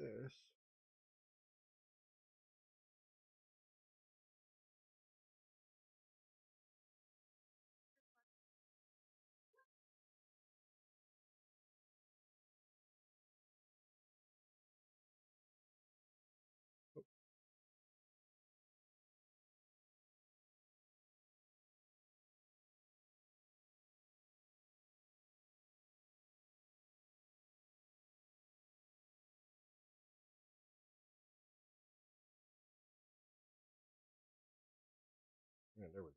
this. Yeah, there we go.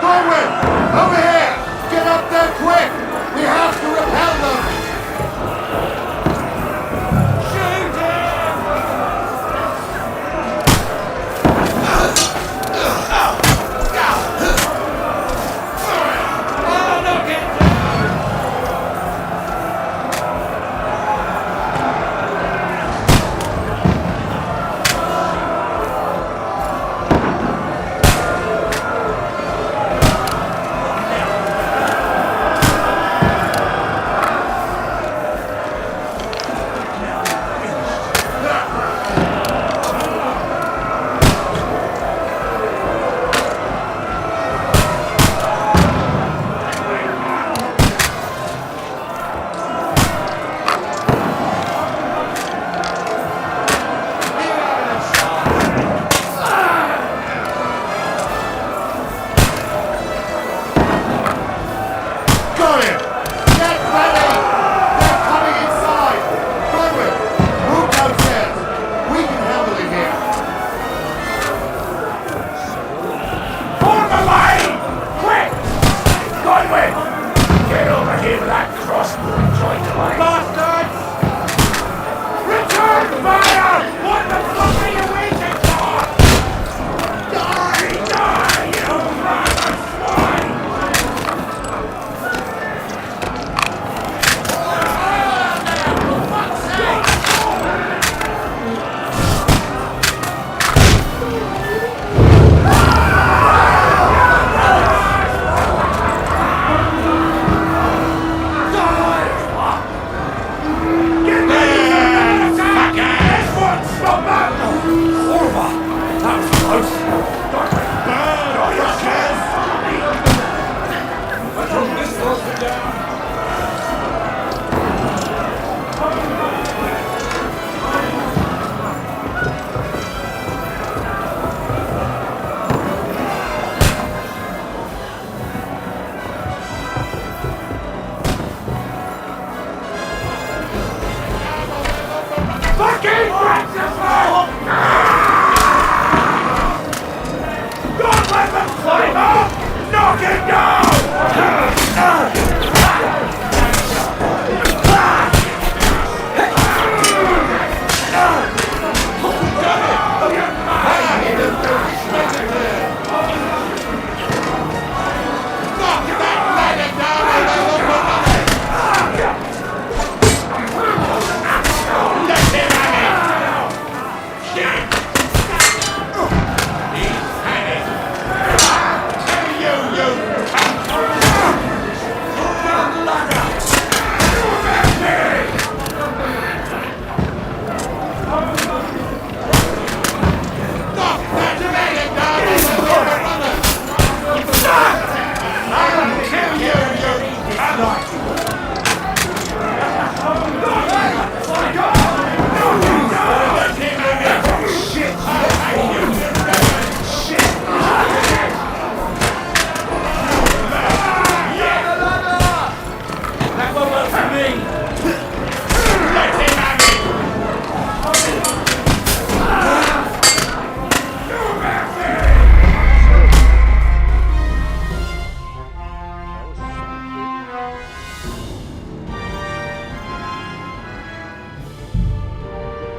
Darwin! Over here! Get up there quick! We have to repel them! Got him! Get ready! They're coming inside! Darwin, move downstairs! We can handle it here! On the line! Quick! Godwin! Get over here with that crossbow and join the line! Bastards! Return fire! What the fuck are you waiting for? Die! Die, you mother swine! Fucking breakfast! Don't let them climb up! Knock it down!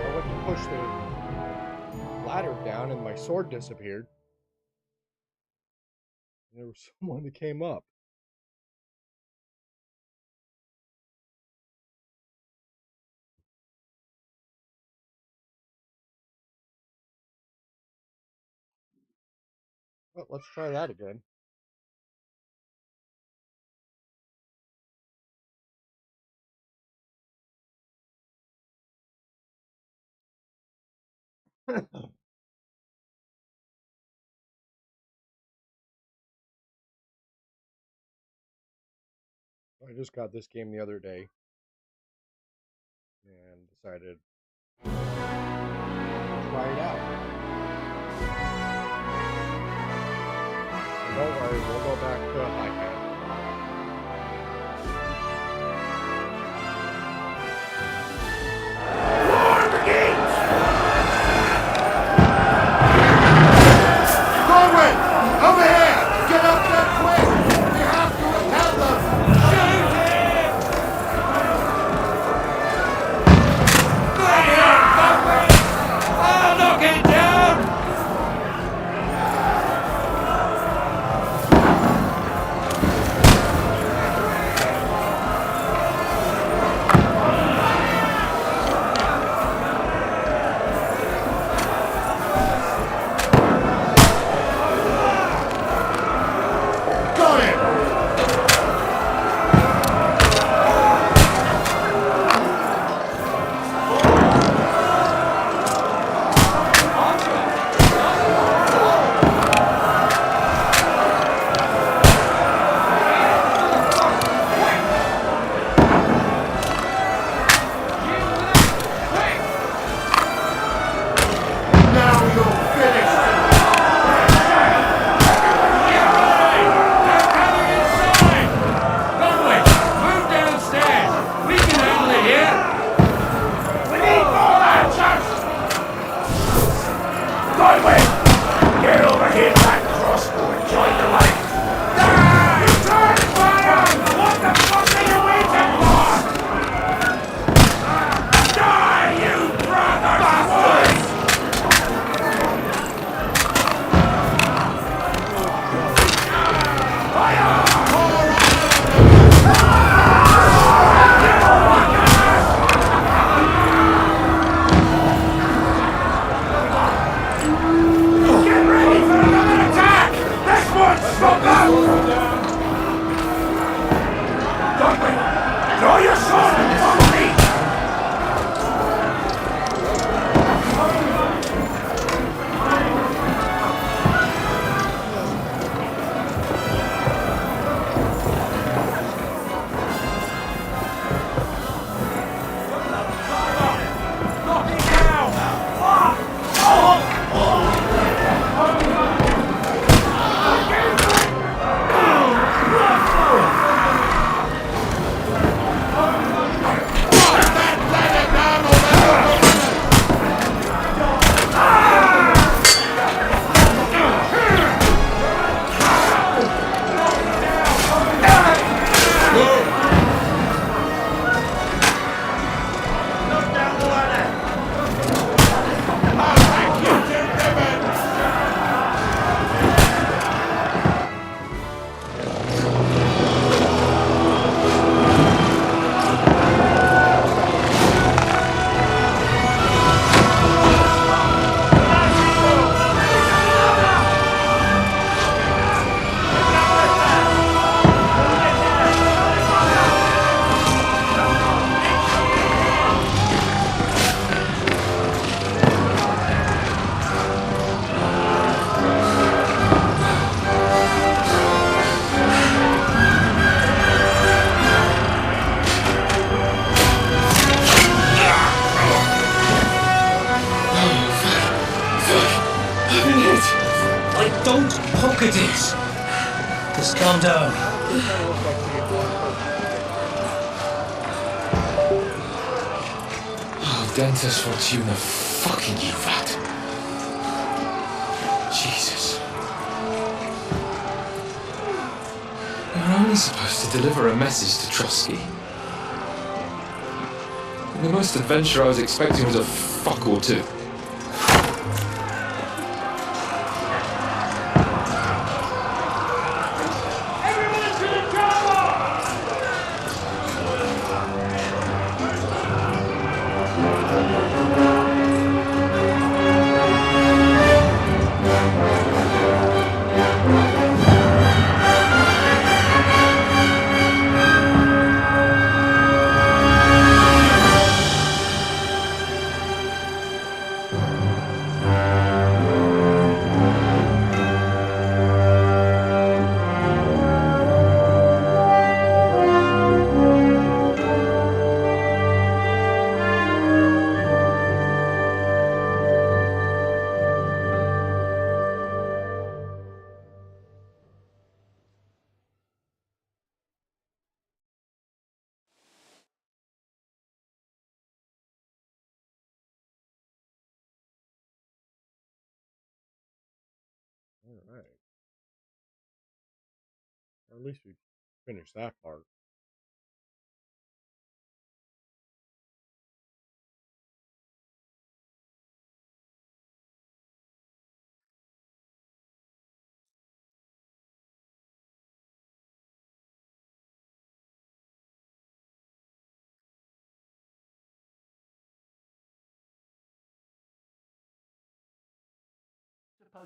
I went to push the ladder down and my sword disappeared. And there was someone that came up. Well, let's try that again. I just got this game the other day and decided to try it out. And don't worry, we'll go back to iPad. War begins! Corwin! Over here! Get up there quick! We have to repel them! Shoot him! I'll knock it down! Got it! Now you're finished! They're coming inside! Conway, move downstairs! We can handle it here! We need more archers! Conway, get over here to that crossbow and join the line! Return fire! What the fuck are you waiting for? Die, you brother bastards! Get ready for another attack! This one's stuck up! Conway, draw your sword and follow me! Knock it down! Don't pocket it! Just calm down. Oh, Dentist Fortuna, fucking you, rat. Jesus. You're only supposed to deliver a message to Trotsky. And the most adventure I was expecting was a fuck or two. All right. Or at least we finished that part.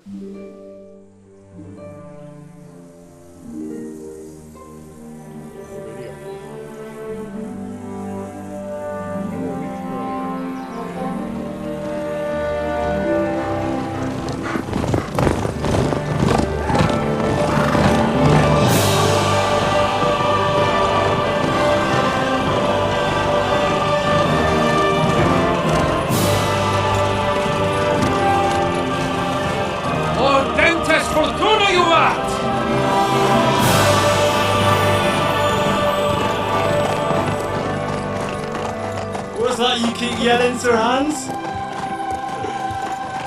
Video. I will reach earlier. Ordentes fortuna juvat! What's that you keep yelling, Sir Hans?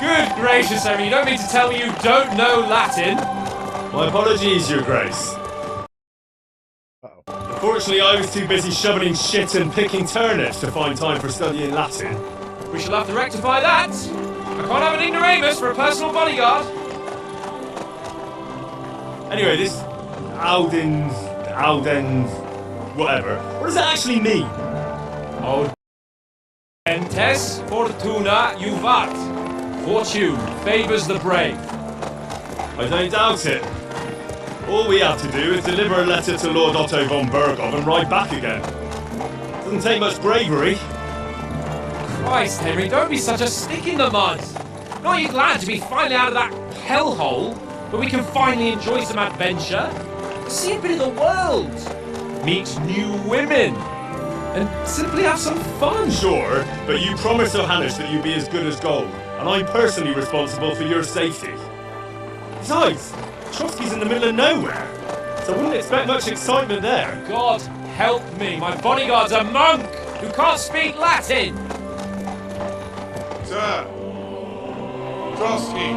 Good gracious, Harry, you don't mean to tell me you don't know Latin? My apologies, Your Grace. Uh-oh. Unfortunately, I was too busy shoveling shit and picking turnips to find time for studying Latin. We shall have to rectify that. I can't have an ignoramus for a personal bodyguard. Anyway, this Alden, whatever. What does that actually mean? Ordentes fortuna juvat. Fortune favors the brave. I don't doubt it. All we have to do is deliver a letter to Lord Otto von Berghoff and ride back again. Doesn't take much bravery. Christ, Henry, don't be such a stick in the mud. Aren't you glad to be finally out of that hellhole where we can finally enjoy some adventure? See a bit of the world, meet new women, and simply have some fun. Sure, but you promised Johannes that you'd be as good as gold, and I'm personally responsible for your safety. Besides, Trotsky's in the middle of nowhere, so I wouldn't expect much excitement there. God help me, my bodyguard's a monk who can't speak Latin. Sir! Trotsky!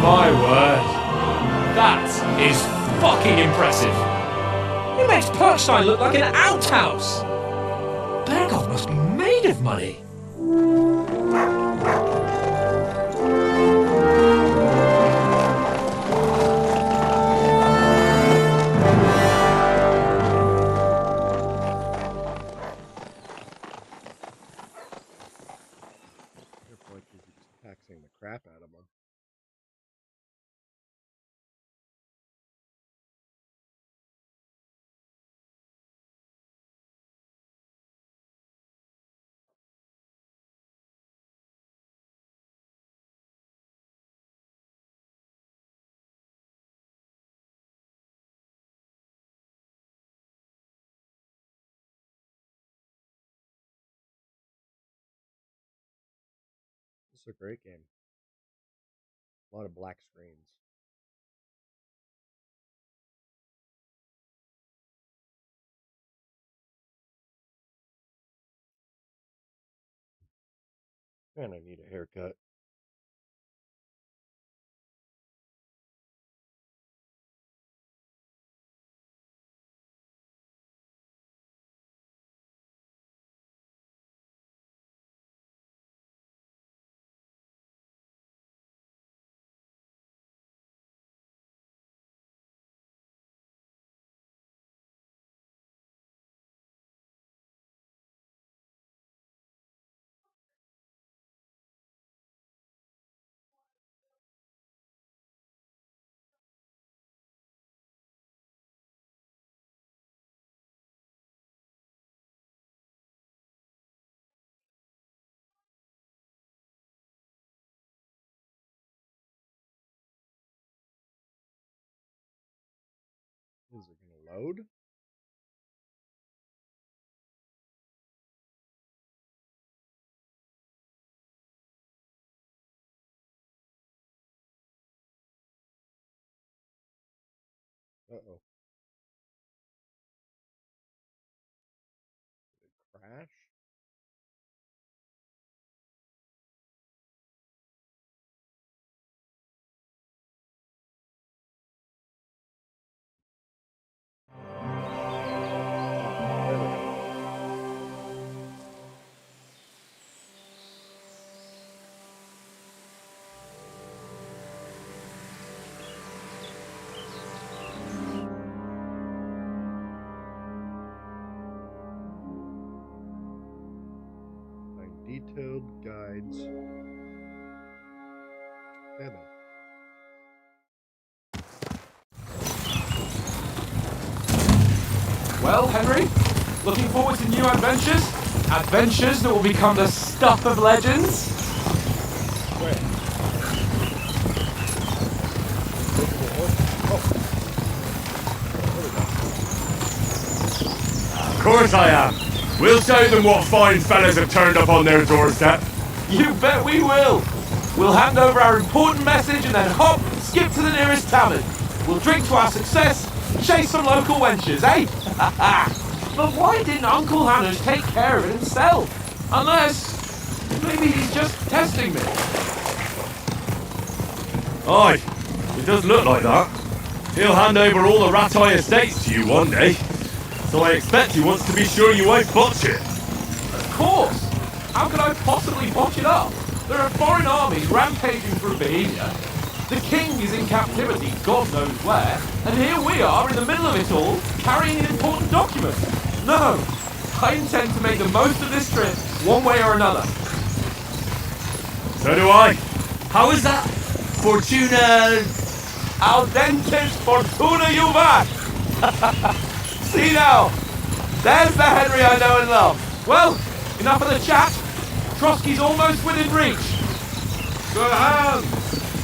My word, that is fucking impressive. It makes Perkstein look like an outhouse. Berghoff must be made of money. Your point is he's taxing the crap out of him. This is a great game. A lot of black screens. And I need a haircut. Is it going to load? Uh-oh. Did it crash? Ah, there we go. Find detailed guides. There then. Well, Henry, looking forward to new adventures? Adventures that will become the stuff of legends? Where? Of course I am. We'll show them what fine fellas have turned up on their doorstep. You bet we will! We'll hand over our important message and then hop, skip to the nearest tavern. We'll drink to our success and chase some local wenches, eh? But why didn't Uncle Hannah take care of it himself? Unless, maybe he's just testing me. Aye, it does look like that. He'll hand over all the Ratai estates to you one day. So I expect he wants to be sure you won't botch it. Of course! How could I possibly botch it up? There are foreign armies rampaging through Bohemia. The king is in captivity, God knows where, and here we are in the middle of it all, carrying an important document. No, I intend to make the most of this trip, one way or another. So do I. How is that? Fortuna... Al dentes fortuna juvat! See now, there's the Henry I know and love. Well, enough of the chat. Trotsky's almost within reach. Sir Hans,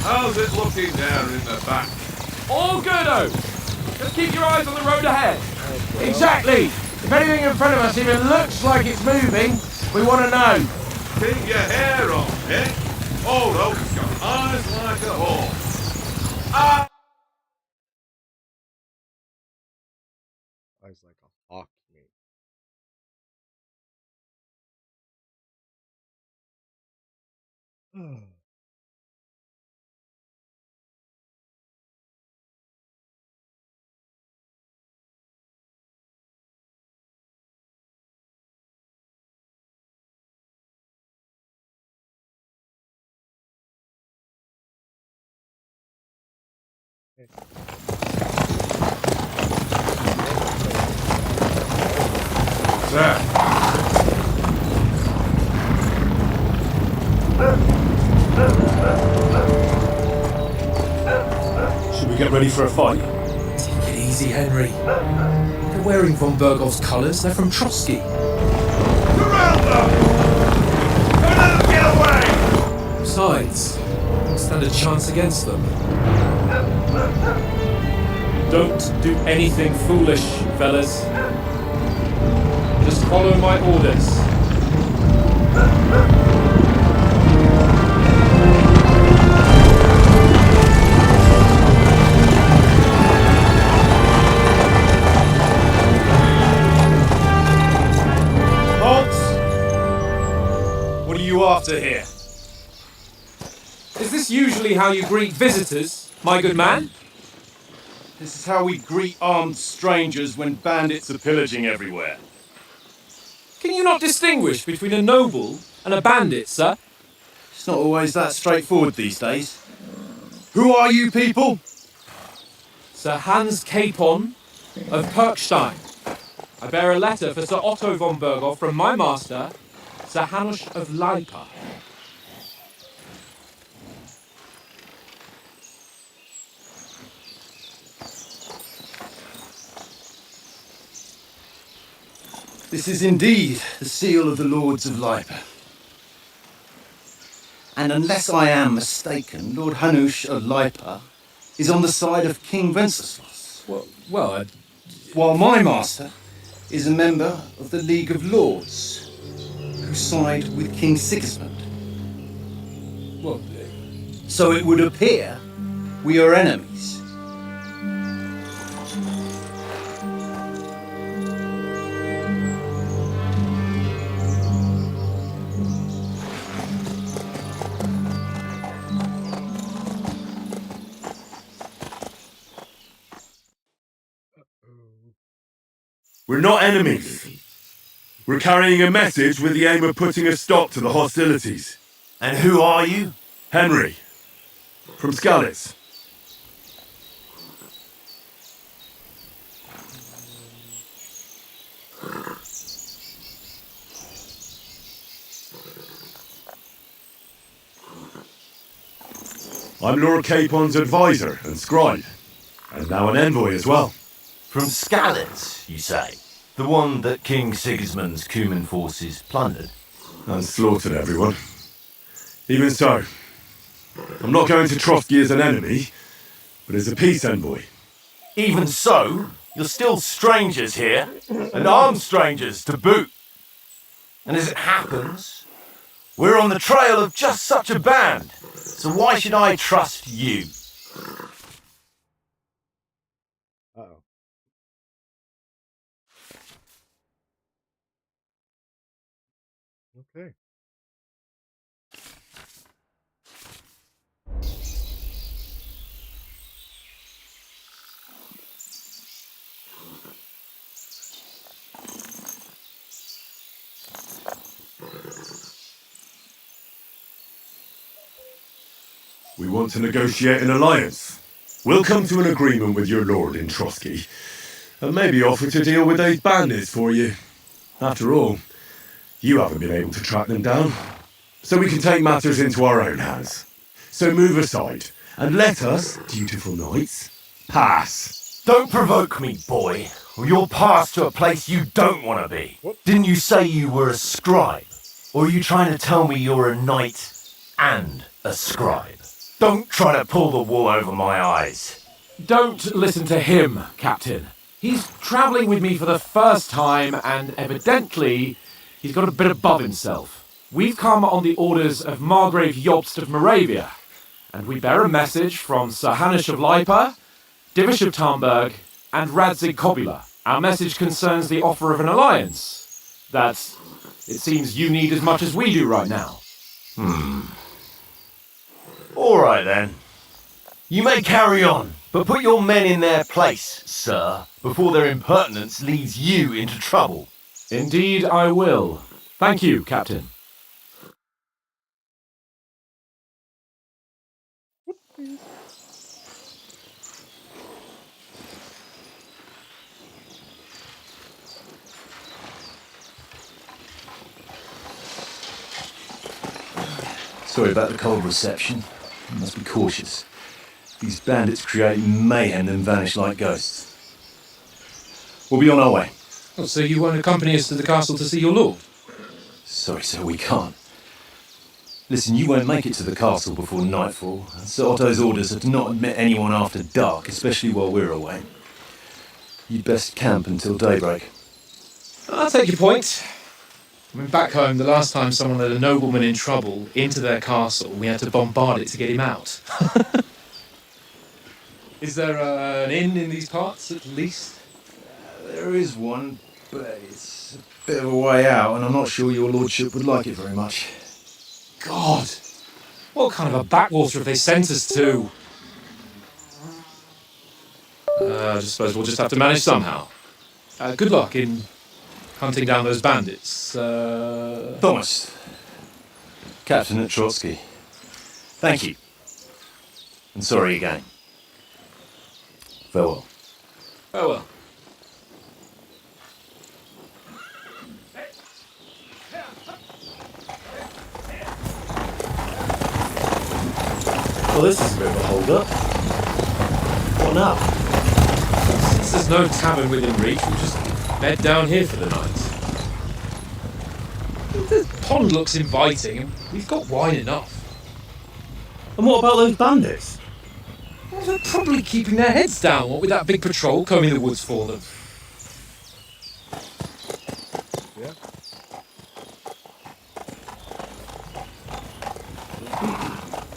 how's it looking down in the back? All good, Oaks. Just keep your eyes on the road ahead. Exactly. If anything in front of us even looks like it's moving, we want to know. Keep your hair on, eh? Old Oak's got eyes like a horse. Eyes like a hawk, you mean. Sir, Should we get ready for a fight? Take it easy, Henry. They're wearing von Bergov's colours. They're from Trotsky. surround them! Don't let them get away! Besides, we stand a chance against them. Don't do anything foolish, fellas. Just follow my orders. What are you after here? Is this usually how you greet visitors, my good man? This is how we greet armed strangers when bandits are pillaging everywhere. Can you not distinguish between a noble and a bandit, sir? It's not always that straightforward these days. Who are you people? Sir Hans Capon of Perkstein. I bear a letter for Sir Otto von Berghoff from my master, Sir Hanush of Leipa. This is indeed the seal of the Lords of Leipa. And unless I am mistaken, Lord Hanush of Leipa is on the side of King Wenceslas. Well, While my master is a member of the League of Lords, who side with King Sigismund. well, So it would appear we are enemies. We're not enemies. We're carrying a message with the aim of putting a stop to the hostilities. And who are you? Henry, from Skalitz. I'm Lord Capon's advisor and scribe, and now an envoy as well. From Skalitz, you say? The one that King Sigismund's Cuman forces plundered? And slaughtered everyone. Even so, I'm not going to Trotsky as an enemy, but as a peace envoy. Even so, you're still strangers here, and armed strangers to boot. And as it happens, we're on the trail of just such a band, so why should I trust you? Uh-oh. Okay. We want to negotiate an alliance. We'll come to an agreement with your lord in Trotsky, and maybe offer to deal with those bandits for you. After all, you haven't been able to track them down, so we can take matters into our own hands. So move aside, and let us, dutiful knights, pass. Don't provoke me, boy, or you'll pass to a place you don't want to be. Didn't you say you were a scribe? Or are you trying to tell me you're a knight and a scribe? Don't try to pull the wool over my eyes. Don't listen to him, Captain. He's travelling with me for the first time, and evidently he's got a bit above himself. We've come on the orders of Margrave Jobst of Moravia, and we bear a message from Sir Hanish of Lipa, Divish of Tarnberg, and Radzig Kobula. Our message concerns the offer of an alliance that it seems you need as much as we do right now. All right then. You may carry on, but put your men in their place, sir, before their impertinence leads you into trouble. Indeed I will. Thank you, Captain. Sorry about the cold reception. You must be cautious. These bandits create mayhem and vanish like ghosts. We'll be on our way. Oh, so you won't accompany us to the castle to see your lord? Sorry, sir, we can't. Listen, you won't make it to the castle before nightfall. Sir Otto's orders are to not admit anyone after dark, especially while we're away. You'd best camp until daybreak. I'll take your point. I mean, back home, the last time someone led a nobleman in trouble into their castle, we had to bombard it to get him out. Is there an inn in these parts, at least? There is one, but it's a bit of a way out, and I'm not sure your lordship would like it very much. God! What kind of a backwater have they sent us to? I suppose we'll just have to manage somehow. Good luck in hunting down those bandits. Thomas, Captain at Trotsky. Thank you. And sorry again. Farewell. Oh well. Well, this is a bit of a hold-up. What now? Since there's no tavern within reach, we'll just bed down here for the night. The pond looks inviting, and we've got wine enough. And what about those bandits? Well, they're probably keeping their heads down, what with that big patrol combing the woods for them. Yeah.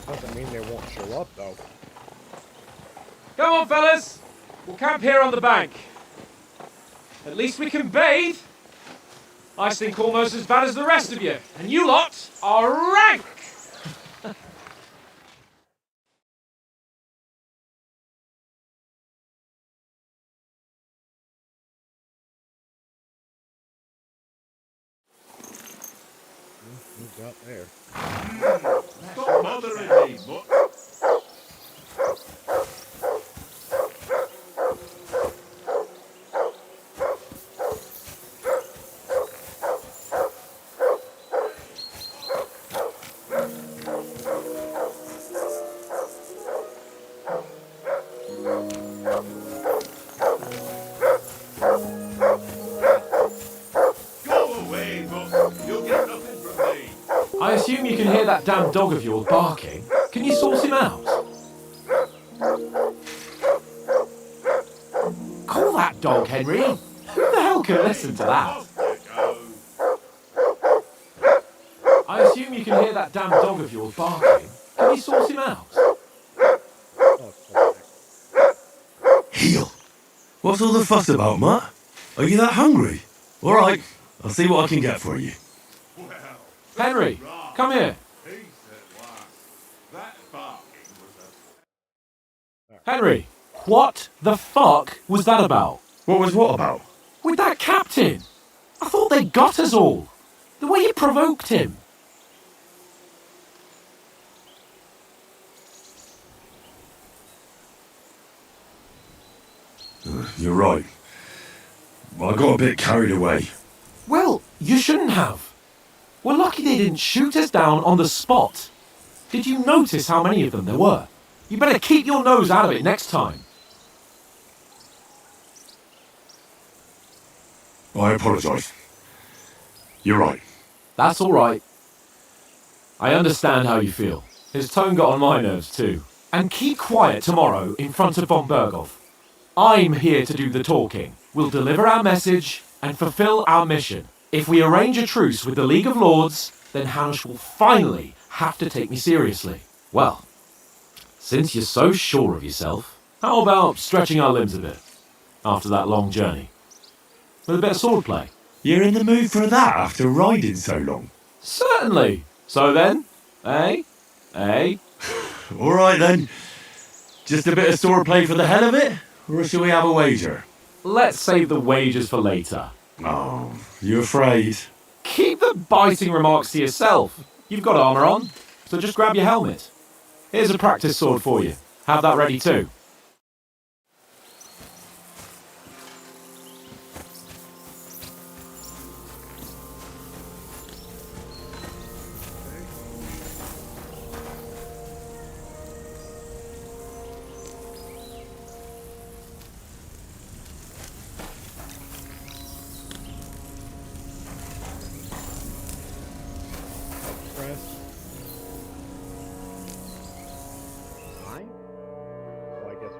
Doesn't mean they won't show up, though. Come on, fellas! We'll camp here on the bank. At least we can bathe. I stink almost as bad as the rest of you, and you lot are rank! Moved out there. Stop bothering me, but go away, but you'll get nothing from me. I assume you can hear that damn dog of yours barking. Can you sort him out? Call that dog, Henry. Who the hell can listen to that? Off you go. I assume you can hear that damn dog of yours barking. Can you sort him out? Oh, Heel. What's all the fuss about, Matt? Are you that hungry? All right, I'll see what I can get for you. Well, Henry, come here. that barking was Henry, what the fuck was that about? What was what about? With that captain. I thought they got us all. The way you provoked him. You're right. I got a bit carried away. Well, you shouldn't have. We're lucky they didn't shoot us down on the spot. Did you notice how many of them there were? You better keep your nose out of it next time. I apologise. You're right. That's all right. I understand how you feel. His tone got on my nerves too. And keep quiet tomorrow in front of von Berghoff. I'm here to do the talking. We'll deliver our message and fulfill our mission. If we arrange a truce with the League of Lords, then Hanush will finally have to take me seriously. Well, since you're so sure of yourself, how about stretching our limbs a bit after that long journey? With a bit of swordplay. You're in the mood for that after riding so long? Certainly. So then, eh? All right then. Just a bit of swordplay for the hell of it? Or shall we have a wager? Let's save the wagers for later. Oh, you afraid? Keep the biting remarks to yourself. You've got armour on, so just grab your helmet. Here's a practice sword for you. Have that ready too. press. Nine? Well, I guess.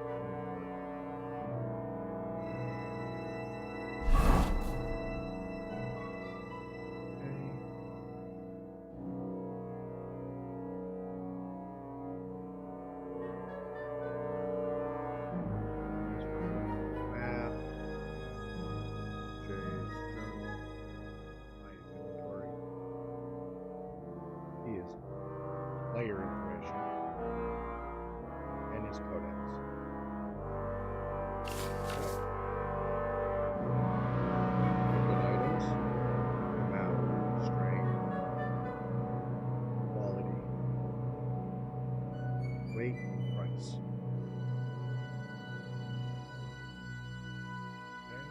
Map. Jay's journal. My inventory. He is player information and his codex. Good items, amount, strength, quality, weight, price. Okay.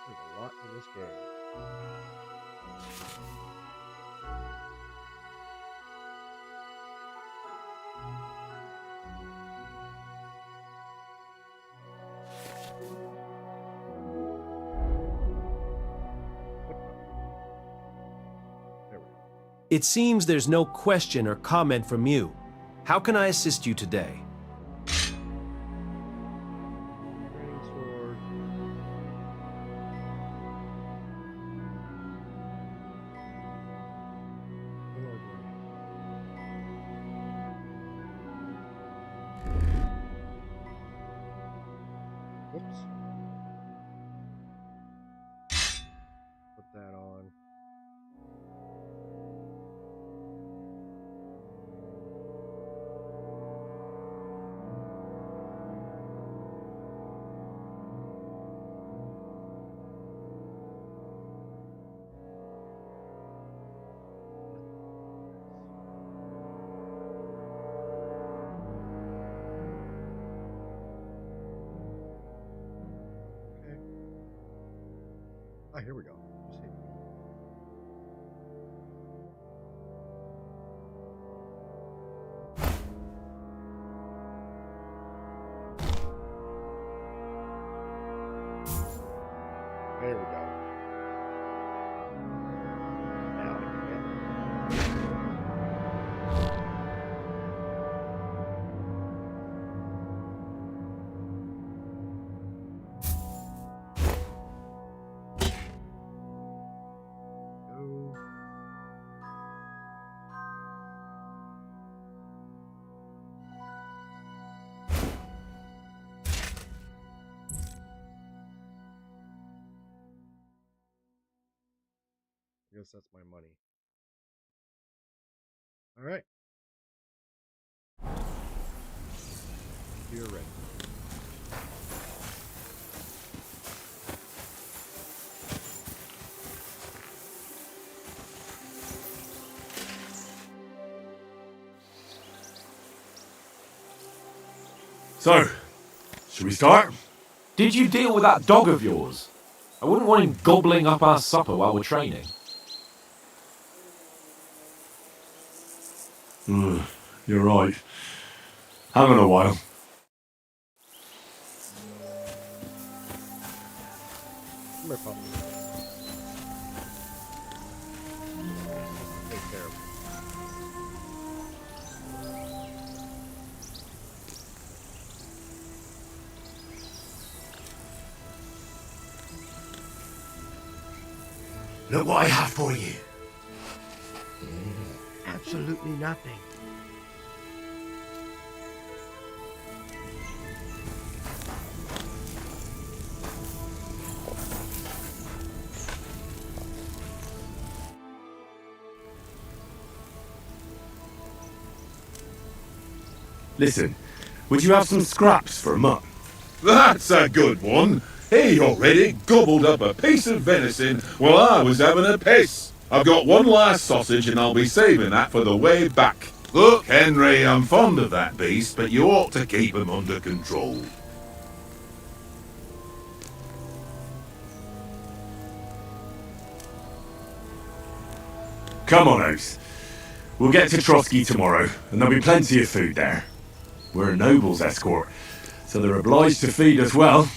There's a lot to this game. There we go. It seems there's no question or comment from you. How can I assist you today? Training sword. What do I do? Whoops. Put that on. Ah, here we go. There we go. Down again. Go. I guess that's my money. All right. You're ready. So, should we start? Did you deal with that dog of yours? I wouldn't want him gobbling up our supper while we're training. You're right. Hang on a while. Come here, pup. Take care of him. Look what I have for you. Absolutely nothing. Listen, would you have some scraps for Mutt? That's a good one. He already gobbled up a piece of venison while I was having a piss. I've got one last sausage and I'll be saving that for the way back. Look, Henry, I'm fond of that beast, but you ought to keep him under control. Come on, Oates. We'll get to Trotsky tomorrow, and there'll be plenty of food there. We're a noble's escort, so they're obliged to feed us well.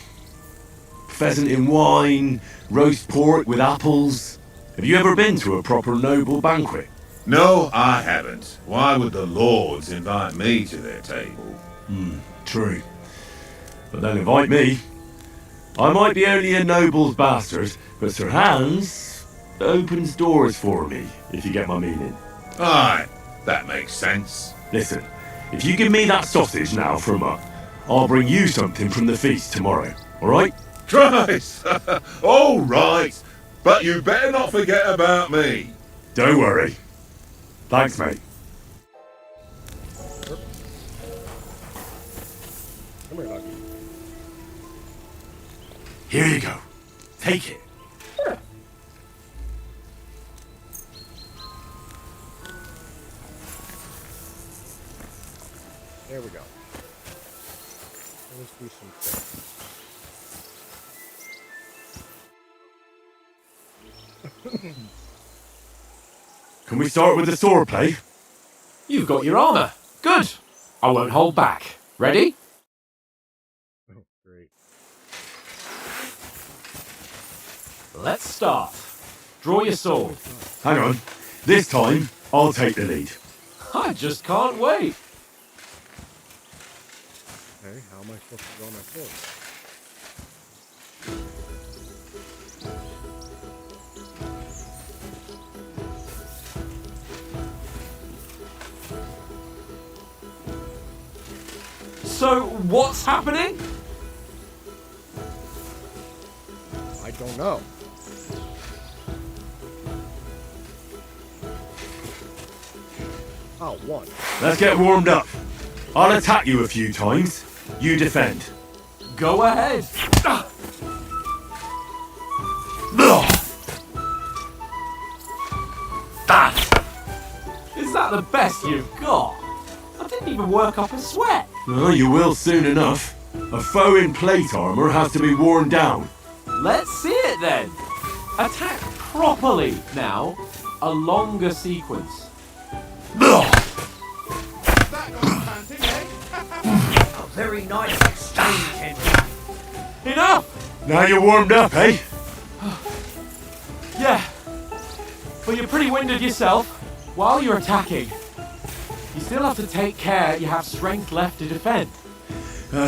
Pheasant in wine, roast pork with apples. Have you ever been to a proper noble banquet? No, I haven't. Why would the lords invite me to their table? True. But they'll invite me. I might be only a noble's bastard, but Sir Hans opens doors for me, if you get my meaning. Aye, that makes sense. Listen, if you give me that sausage now for a month, I'll bring you something from the feast tomorrow, alright? Christ! All right, but you better not forget about me. Don't worry. Thanks, mate. Come here, doggy. Here you go. Take it. There we go. Let's do some things. Can we start with the sword play? You've got your armour. Good. I won't hold back. Ready? Oh, great. Let's start. Draw your sword. Hang on. This time, I'll take the lead. I just can't wait. Okay, how am I supposed to draw my sword? So, what's happening? I don't know. Oh, one. Let's get warmed up. I'll attack you a few times. You defend. Go ahead. Is that the best you've got? I didn't even work up a sweat. Oh, you will soon enough. A foe in plate armour has to be worn down. Let's see it then. Attack properly now. A longer sequence. A very nice exchange, Henry. Enough! Now you're warmed up, eh? Yeah. But you're pretty winded yourself. While you're attacking, you still have to take care you have strength left to defend.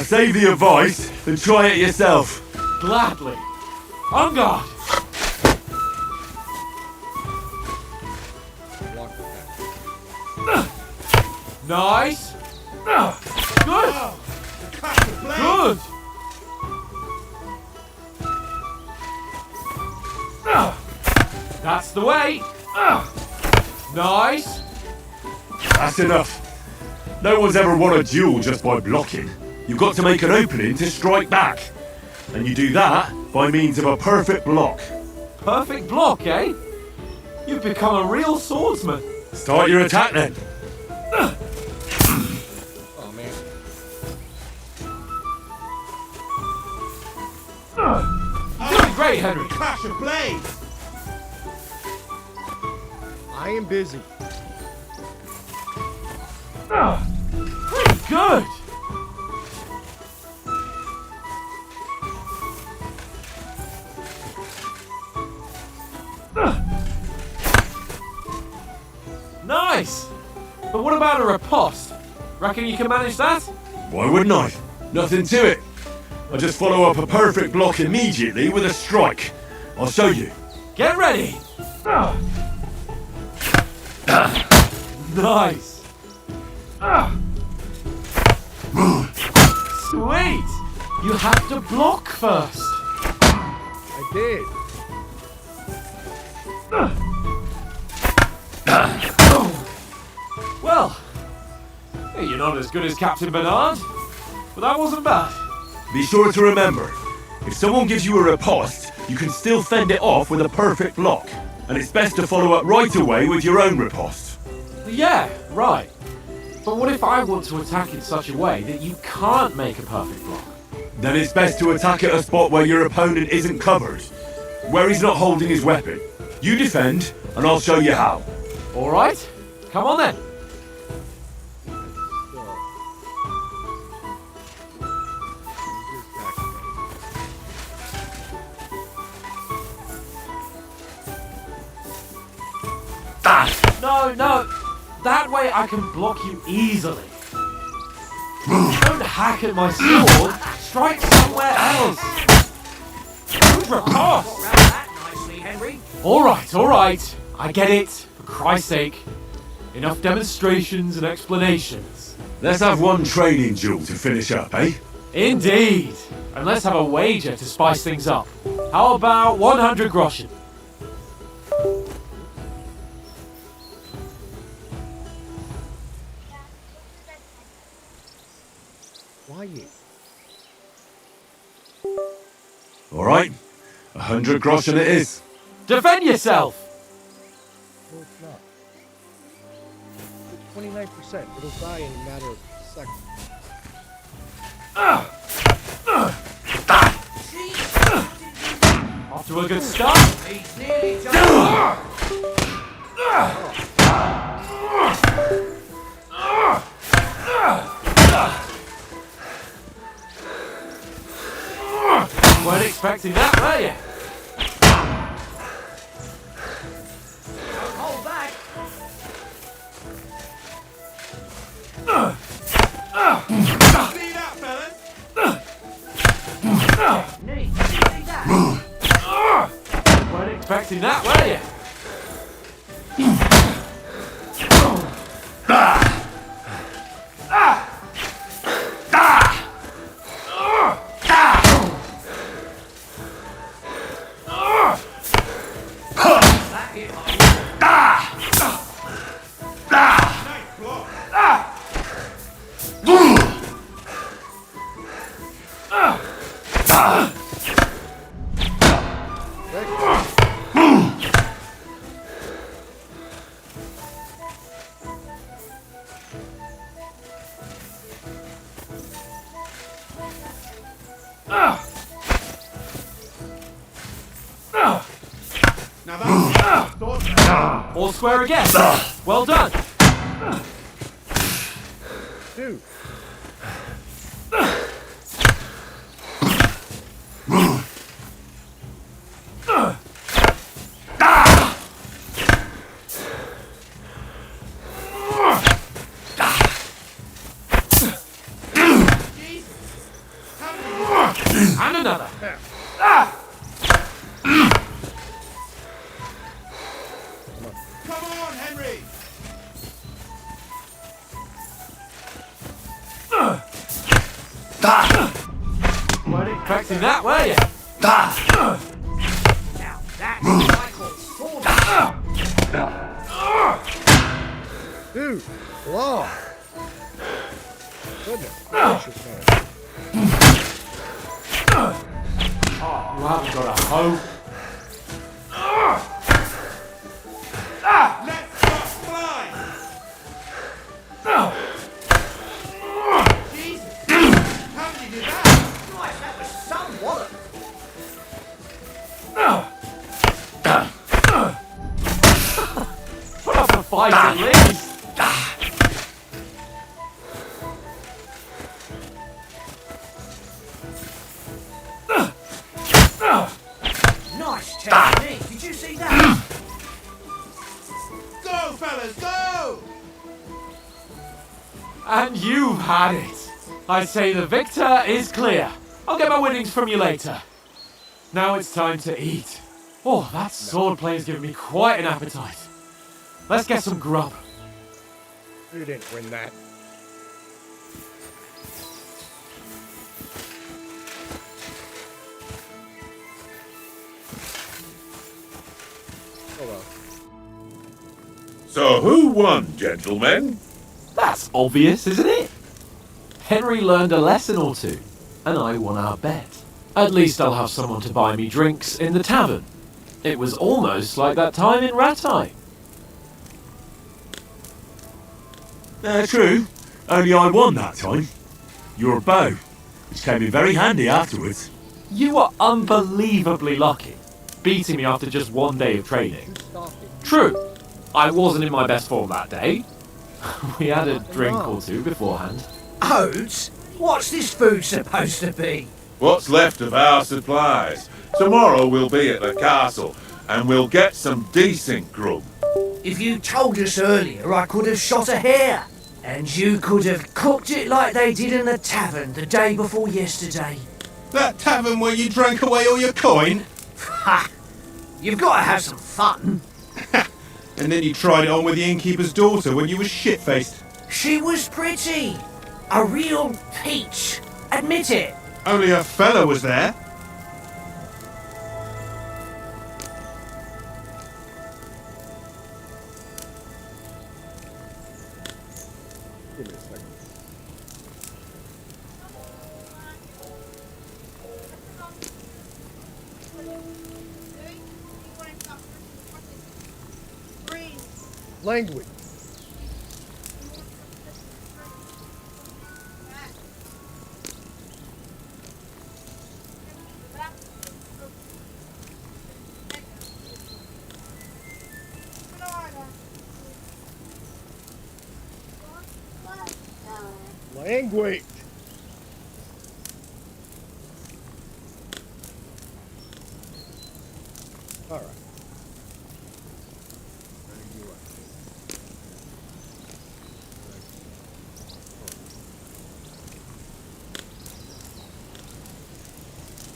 Save the advice and try it yourself. Gladly. On guard! Nice! Good! Good! That's the way! Nice! That's enough. No one's ever won a duel just by blocking. You've got to make an opening to strike back. And you do that by means of a perfect block. Perfect block, eh? You've become a real swordsman. Start your attack then. Oh, man. Doing great, Henry. Clash of blades! I am busy. Pretty good. Nice. But what about a riposte? Reckon you can manage that? Why wouldn't I? Nothing to it. I just follow up a perfect block immediately with a strike. I'll show you. Get ready. Nice. Sweet. You have to block first. I did. Well, you're not as good as Captain Bernard, but that wasn't bad. Be sure to remember, if someone gives you a riposte, you can still fend it off with a perfect block. And it's best to follow up right away with your own riposte. Yeah, right. But what if I want to attack in such a way that you can't make a perfect block? Then it's best to attack at a spot where your opponent isn't covered, where he's not holding his weapon. You defend, and I'll show you how. All right, come on then. No, that way I can block you easily. Don't hack at my sword, strike somewhere else. Good riposte. Ran that nicely, Henry. All right, I get it, for Christ's sake. Enough demonstrations and explanations. Let's have one training duel to finish up, eh? Indeed. And let's have a wager to spice things up. How about 100 groschen? Quiet. All right, 100 groschen it is. Defend yourself! No, it's not. 29%. It'll die in a matter of seconds. Off to a good start. He's nearly done. Weren't expecting that, were you? Don't hold back. See that, fellas? Neat. See that? Weren't expecting that, were you? That hit hard. Nice block. All square again. Well done. Dude. And another. Come on, Henry! Weren't expecting that, were you? Now that's what I call sword. Dude. Law. Goodness gracious, man. You haven't got a hoe. Let's not fly! Jesus! How did you do that? Christ, that was some wallop. Put up a fight at least. Nice technique. Did you see that? Go, fellas, go! And you've had it. I say the victor is clear. I'll get my winnings from you later. Now it's time to eat. Oh, that sword play's given me quite an appetite. Let's get some grub. You didn't win that. Oh well. So who won, gentlemen? That's obvious, isn't it? Henry learned a lesson or two, and I won our bet. At least I'll have someone to buy me drinks in the tavern. It was almost like that time in Rattay. True. Only I won that time. Your bow, which came in very handy afterwards. You were unbelievably lucky, beating me after just one day of training. True, I wasn't in my best form that day. We had a drink or two beforehand. Oats? What's this food supposed to be? What's left of our supplies. Tomorrow we'll be at the castle, and we'll get some decent grub. If you told us earlier, I could have shot a hare. And you could have cooked it like they did in the tavern the day before yesterday. That tavern where you drank away all your coin? Ha! You've got to have some fun. And then you tried it on with the innkeeper's daughter when you were shit-faced. She was pretty. A real peach. Admit it. Only a fella was there. Give me a second. Language. Language. All right.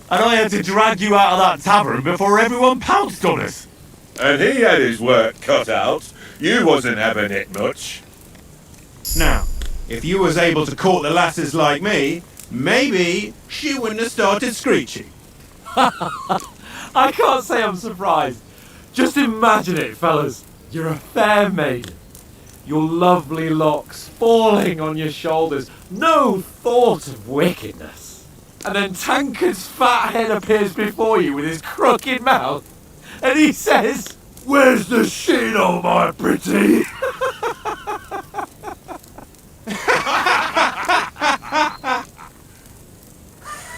And I had to drag you out of that tavern before everyone pounced on us. And he had his work cut out. You wasn't having it much. Now, if you was able to court the lasses like me, maybe she wouldn't have started screeching. I can't say I'm surprised. Just imagine it, fellas. You're a fair maiden. Your lovely locks falling on your shoulders. No thought of wickedness. And then Tankard's fat head appears before you with his crooked mouth. And he says, "Where's the sheen, oh my pretty?"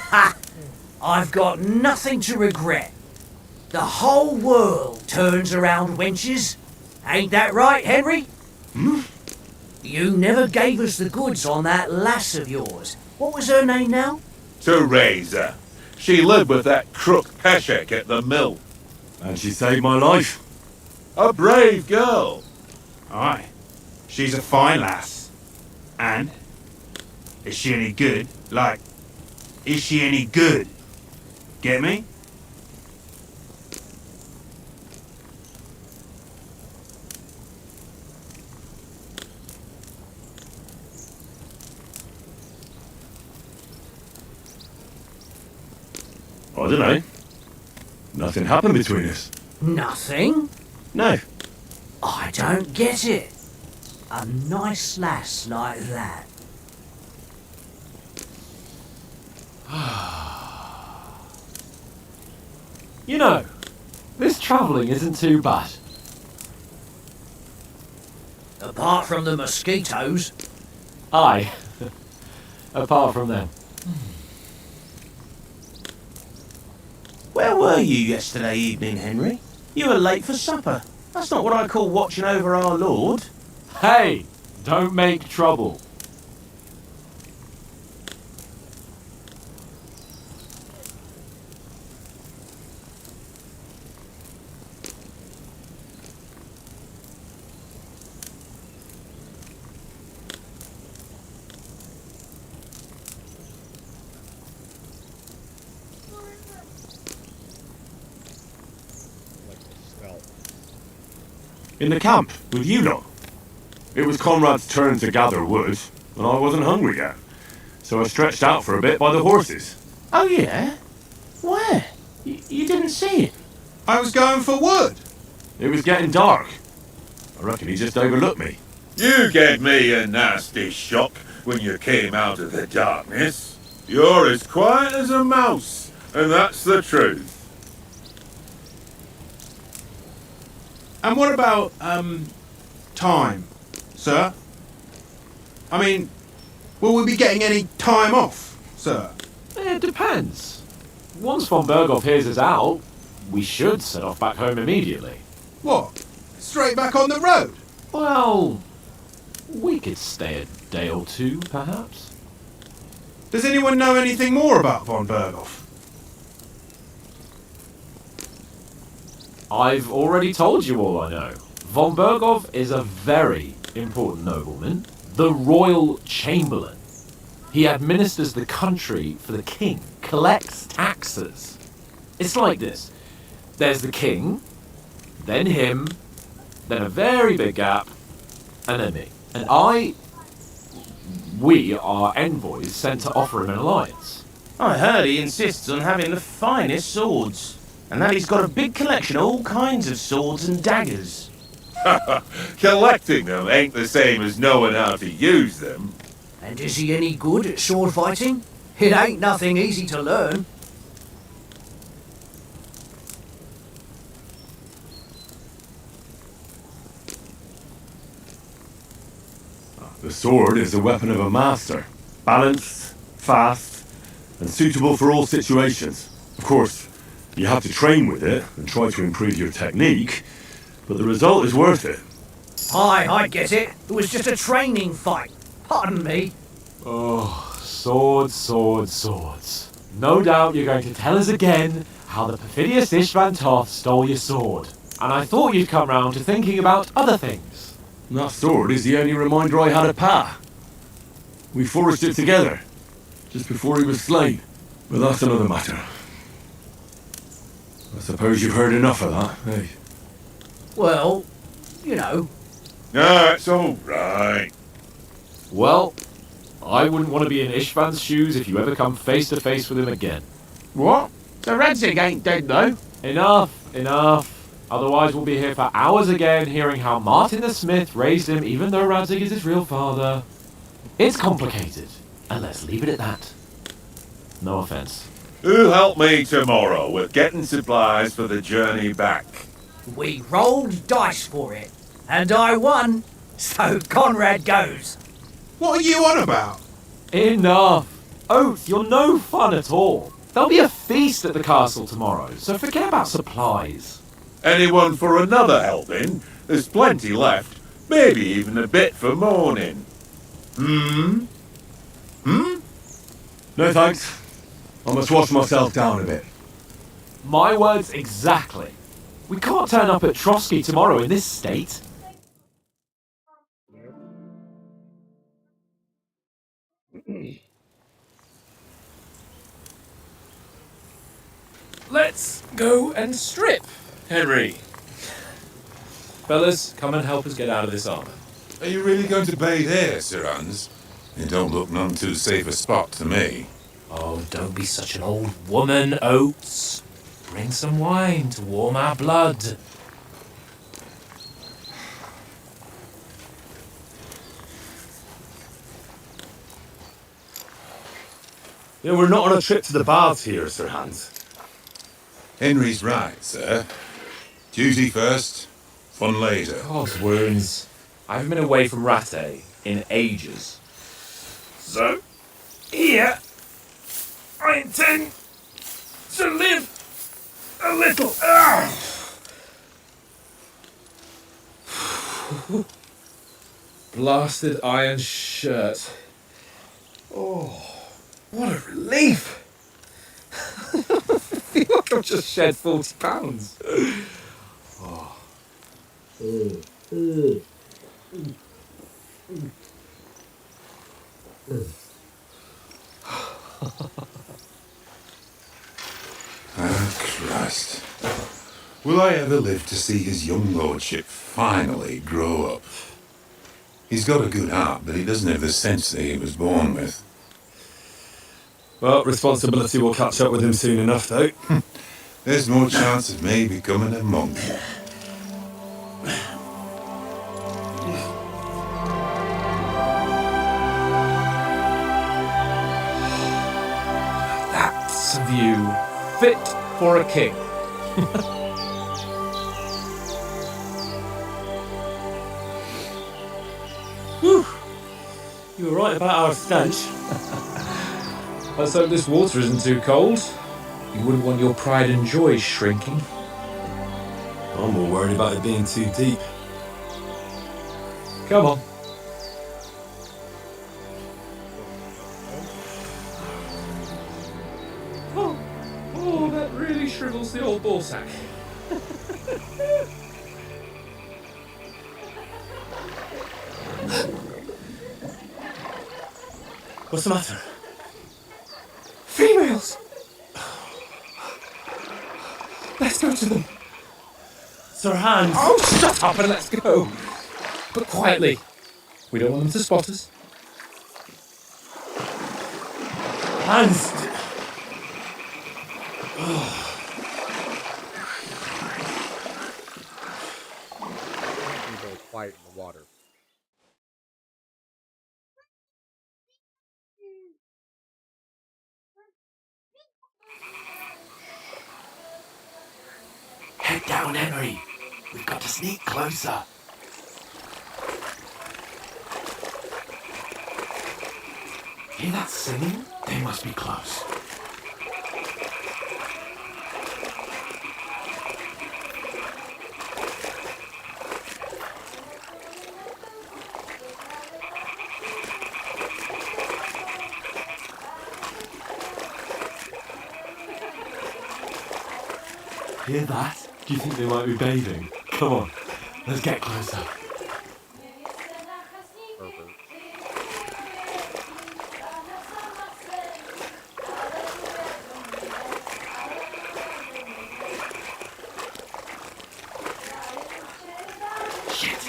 Ha! I've got nothing to regret. The whole world turns around wenches. Ain't that right, Henry? You never gave us the goods on that lass of yours. What was her name now? Teresa. She lived with that crook Peshek at the mill. And she saved my life. A brave girl. Aye. She's a fine lass. And? Is she any good? Like, is she any good? Get me? I don't know. Nothing happened between us. Nothing? No. I don't get it. A nice lass like that. You know, this travelling isn't too bad. Apart from the mosquitoes. Aye. Apart from them. Where were you yesterday evening, Henry? You were late for supper. That's not what I call watching over our Lord. Hey, don't make trouble. In the camp, with you lot. It was Conrad's turn to gather wood, and I wasn't hungry yet. So I stretched out for a bit by the horses. Oh, yeah? Where? You didn't see him? I was going for wood. It was getting dark. I reckon he just overlooked me. You gave me a nasty shock when you came out of the darkness. You're as quiet as a mouse, and that's the truth. And what about, time, sir? I mean, will we be getting any time off, sir? It depends. Once von Berghoff hears us out, we should set off back home immediately. What? Straight back on the road? Well, we could stay a day or two, perhaps. Does anyone know anything more about von Berghoff? I've already told you all I know. Von Berghoff is a very important nobleman, the royal chamberlain. He administers the country for the king, collects taxes. It's like this. There's the king, then him, then a very big gap, and then me. And we are envoys sent to offer him an alliance. I heard he insists on having the finest swords, and that he's got a big collection of all kinds of swords and daggers. Collecting them ain't the same as knowing how to use them. And is he any good at sword fighting? It ain't nothing easy to learn. The sword is the weapon of a master. Balanced, fast, and suitable for all situations. Of course, you have to train with it and try to improve your technique, but the result is worth it. Aye, I get it. It was just a training fight. Pardon me. Oh, swords, swords, swords. No doubt you're going to tell us again how the perfidious Ishvan Toth stole your sword. And I thought you'd come round to thinking about other things. And that sword is the only reminder I had of Pa. We forged it together, just before he was slain. But that's another matter. I suppose you've heard enough of that, eh? Well, you know. No, it's all right. Well, I wouldn't want to be in Ishvan's shoes if you ever come face to face with him again. What? The Radzig ain't dead, though. Enough, enough. Otherwise we'll be here for hours again hearing how Martin the Smith raised him even though Radzig is his real father. It's complicated, and let's leave it at that. No offense. Who'll help me tomorrow with getting supplies for the journey back? We rolled dice for it, and I won, so Conrad goes. What are you on about? Enough! Oath, you're no fun at all. There'll be a feast at the castle tomorrow, so forget about supplies. Anyone for another helping? There's plenty left. Maybe even a bit for morning. No thanks. I must wash myself down a bit. My words exactly. We can't turn up at Trotsky tomorrow in this state. Let's go and strip, Henry. Fellas, come and help us get out of this armour. Are you really going to bathe here, Sir Hans? It don't look none too safe a spot to me. Oh, don't be such an old woman, Oates. Bring some wine to warm our blood. Yeah, we're not on a trip to the baths here, Sir Hans. Henry's right, sir. Duty first, fun later. God's wounds. I haven't been away from Rattay in ages. So, here, I intend to live a little. Blasted iron shirt. Oh, what a relief! I feel like I've just shed 40 pounds. Ah, Christ. Will I ever live to see his young lordship finally grow up? He's got a good heart, but he doesn't have the sense that he was born with. Well, responsibility will catch up with him soon enough, though. There's more chance of me becoming a monk. That's a view fit for a king. Whew. You were right about our stench. Let's hope this water isn't too cold. You wouldn't want your pride and joy shrinking. I'm more worried about it being too deep. Come on. Oh, that really shrivels the old ball sack. What's the matter? Females! Let's go to them. Sir Hans! Oh, shut up and let's go. But quietly. We don't want them to spot us. Hans! People quiet in the water. Head down, Henry. We've got to sneak closer. Hear that singing? They must be close. Hear that? Do you think they might be bathing? Come on, let's get closer. Shit!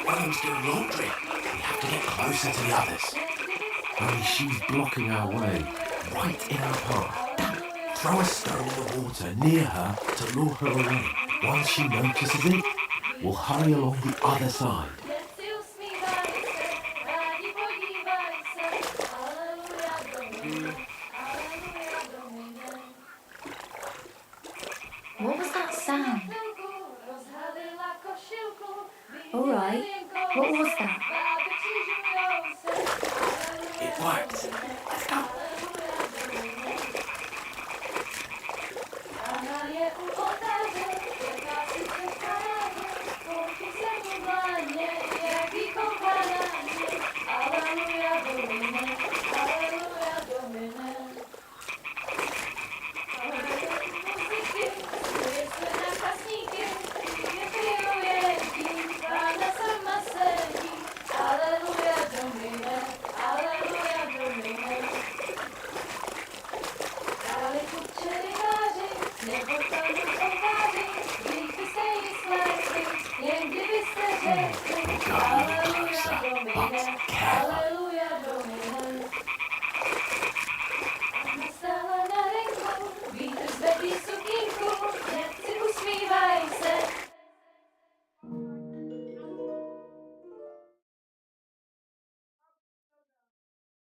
One of them's doing laundry. We have to get closer to the others. Only she's blocking our way, right in our path. Damn it. Throw a stone in the water near her to lure her away. Once she notices it, we'll hurry along the other side. What was that sound? All right. What was that? It worked. Let's go.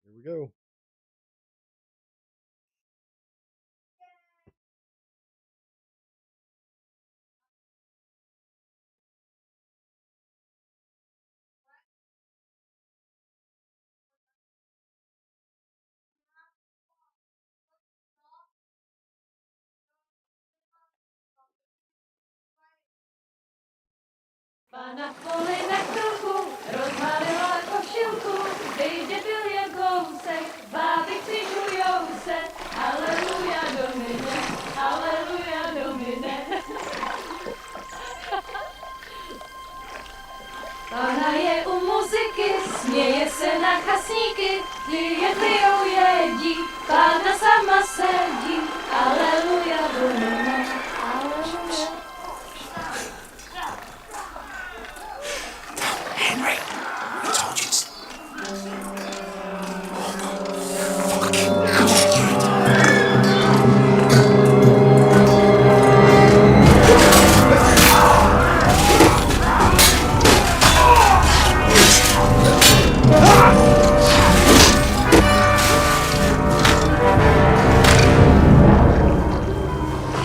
Here we go. Pana poli na chvilku, rozmalila košilku, vyjde byl jak kousek, báby křižujou se, aleluja domine, aleluja domine. Pana je u muziky, směje se na chasníky, ty je pijou jedí, pána sama sedí, aleluja domine, aleluja. Henry, I told you so.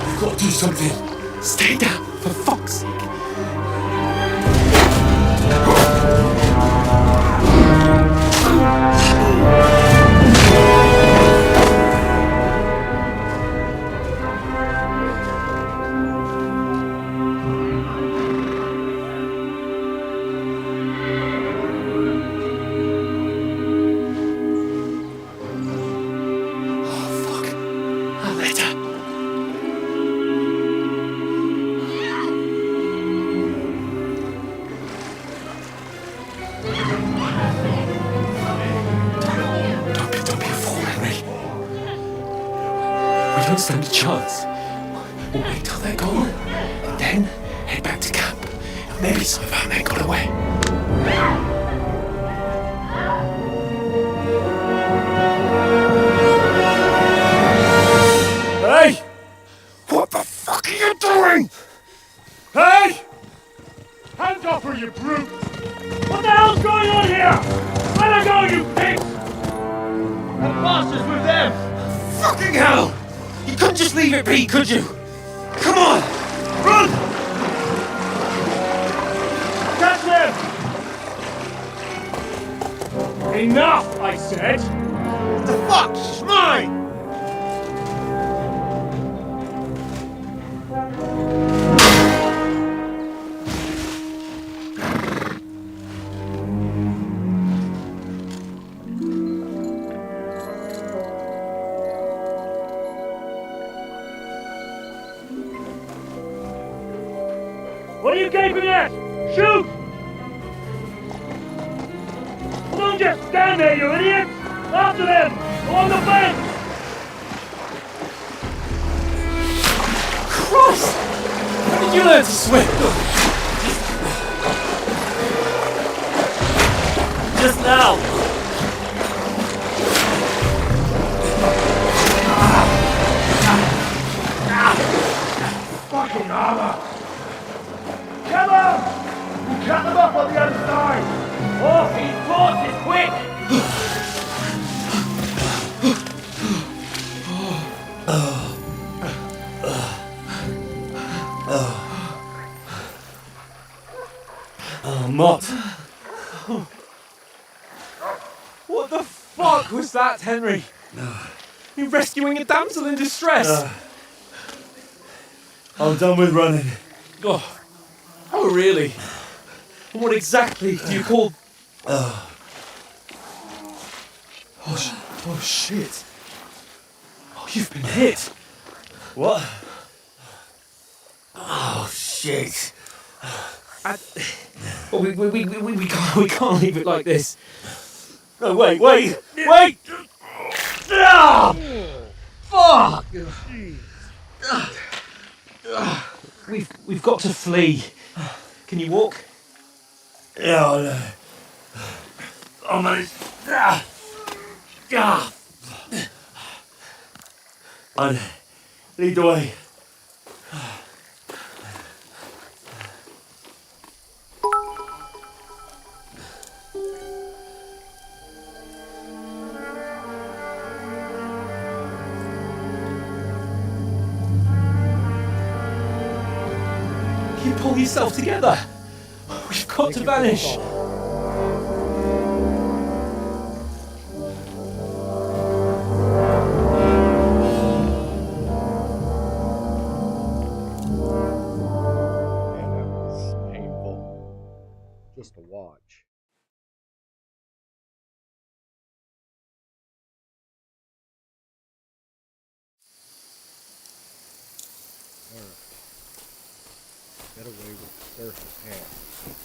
We've got to do something. Stay down, for fuck's sake. Don't stand a chance. We'll wait till they're gone, then head back to camp. Maybe some of our men got away. Hey! What the fuck are you doing? Hey! Hands off her, you brute! What the hell's going on here? Let her go, you pigs! The boss is with them! Fucking hell! You couldn't just leave it be, could you? Come on! Run! Catch them! Enough, I said! The fuck? She's mine! What are you gaping at? Shoot! Well, don't just stand there, you idiots! After them! Along the bank! Christ! When did you learn to swim? Just now! Fucking armor! Come on! We'll cut them off on the other side! Oh, these forces, quick! Oh, Mott. What the fuck was that, Henry? You rescuing a damsel in distress? I'm done with running. Oh, really? And what exactly do you call... Oh, shit. Oh, you've been hit. What? Oh, shit. Well, we can't leave it like this. No, wait! Ah! Fuck! We've got to flee. Can you walk? Yeah, I know. I'll manage. I lead the way. You pull yourself together. We've got to vanish. Man, that was painful. Just to watch. Alright. Get away with the surface hand.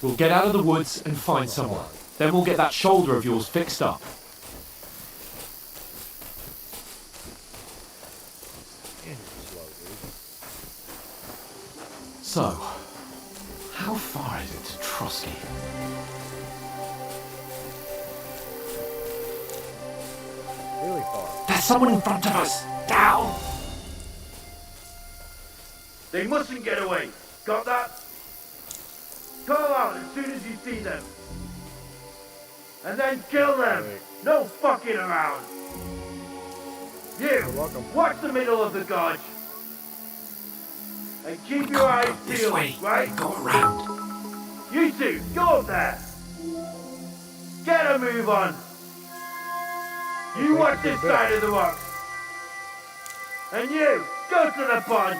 We'll get out of the woods and find someone. Then we'll get that shoulder of yours fixed up. And you're slow, dude. So, how far is it to Trotsky? Really far. There's someone in front of us! Down! They mustn't get away. Got that? Call out as soon as you see them. And then kill them. Wait. No fucking around. You, You're welcome. watch the middle of the gorge. And keep your eyes This peeled, way. right? Go around. You two, go up there. Get a move on. You watch this side of the rocks. And you, go to the pond.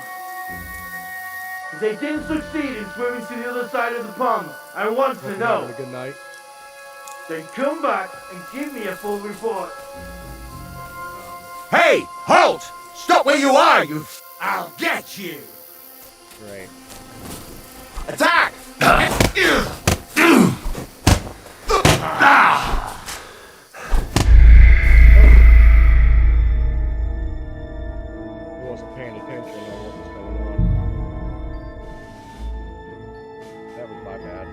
If they didn't succeed in swimming to the other side of the pond, I want to know. Having a good night. Then come back and give me a full report. Hey, halt! Stop where you are, you... I'll get you. Great. Attack! I wasn't paying attention on what was going on. That was my bad.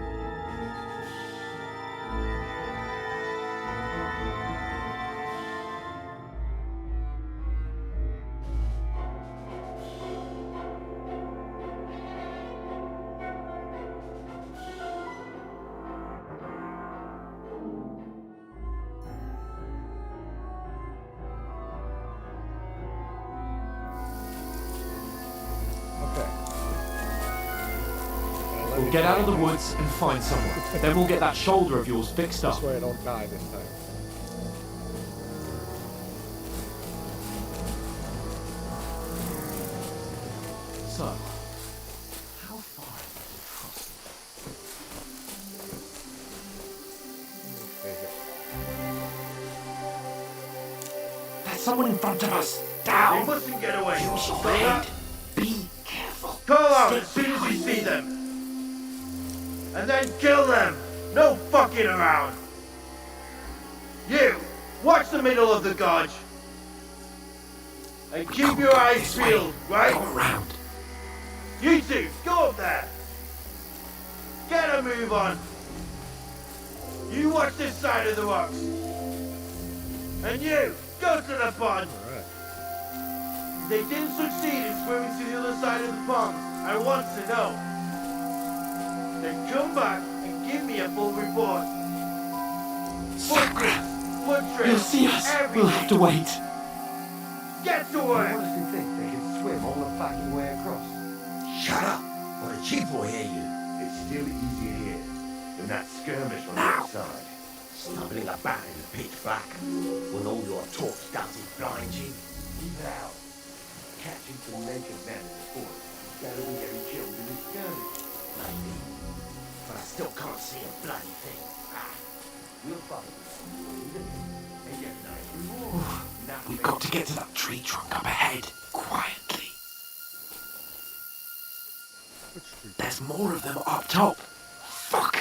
We'll get out of the woods and find someone. Then we'll get that shoulder of yours fixed up. This way I don't die this time. So, how far is it to Trotsky? There's someone in front of us! They Down! mustn't get away. Use your Got head. that? Be careful. Call out Stay as soon as you behind see me. them. And then kill them. No fucking around. You, watch the middle of the gorge. And keep your eyes This way. peeled, right? Go around. You two, go up there. Get a move on. You watch this side of the rocks. And you, go to the pond. Alright. If they didn't succeed in swimming to the other side of the pond, I want to know. Then come back and give me a full report. Sakra! Blood You'll trails, see us. everything. We'll have to wait. Get to work. honestly think they can swim all the fucking way across? Shut up, or the chief will hear you. It's still easier here than that skirmish on the outside. Stumbling about in the pitch black when all your talk doesn't blind you. Leave it out. Catching some naked men in the forest. Better than getting killed in a skirmish. Maybe. But I still can't see a bloody thing. We'll follow you. And get a nice reward. We've got to get to that tree trunk up ahead, quietly. Which street? There's more of them up top. Fuck!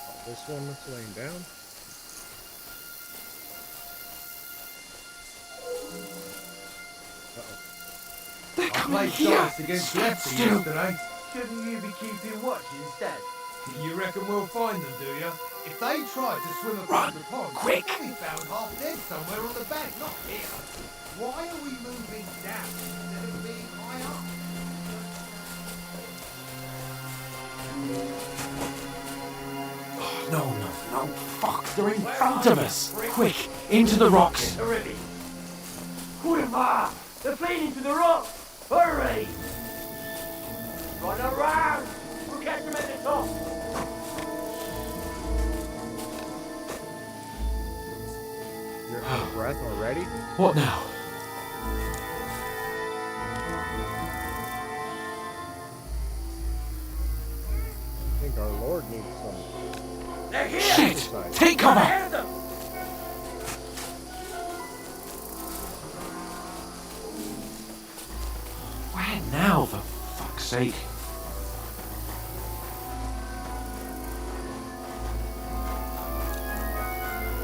Oh, this one that's laying down? They're I coming played here. dice against Stand Lefty still. yesterday. Shouldn't you be keeping watch instead? You reckon we'll find them, do you? If they tried to swim across the pond, quick. they'll be found half dead somewhere on the bank, not here. Why are we moving down instead of being high up? No. Fuck, they're in front of us. Quick, into the rocks. Already. Kurva! They're fleeing into the rocks! Hurry! Run around! We'll catch them at the top! You're out of breath already? What now? I think our Lord needs some. They're here! Shit! Take cover! Ahead of them! Where now, for fuck's sake?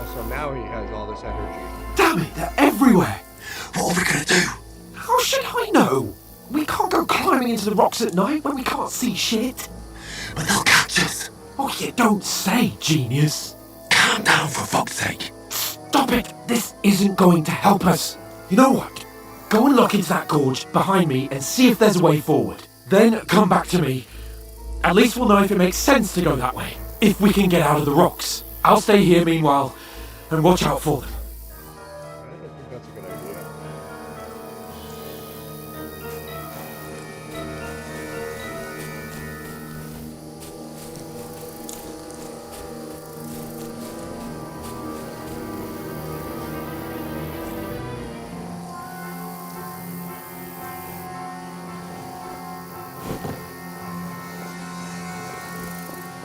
Also, now he has all this energy. Damn it, they're everywhere! What are we gonna do? How should I know? We can't go climbing into the rocks at night when we can't see shit. But they'll catch us. Oh, you don't say, genius. Calm down for fuck's sake. Stop it! This isn't going to help us. You know what? Go and look into that gorge behind me and see if there's a way forward. Then come back to me. At least we'll know if it makes sense to go that way. If we can get out of the rocks. I'll stay here meanwhile and watch out for them. I don't think that's a good idea.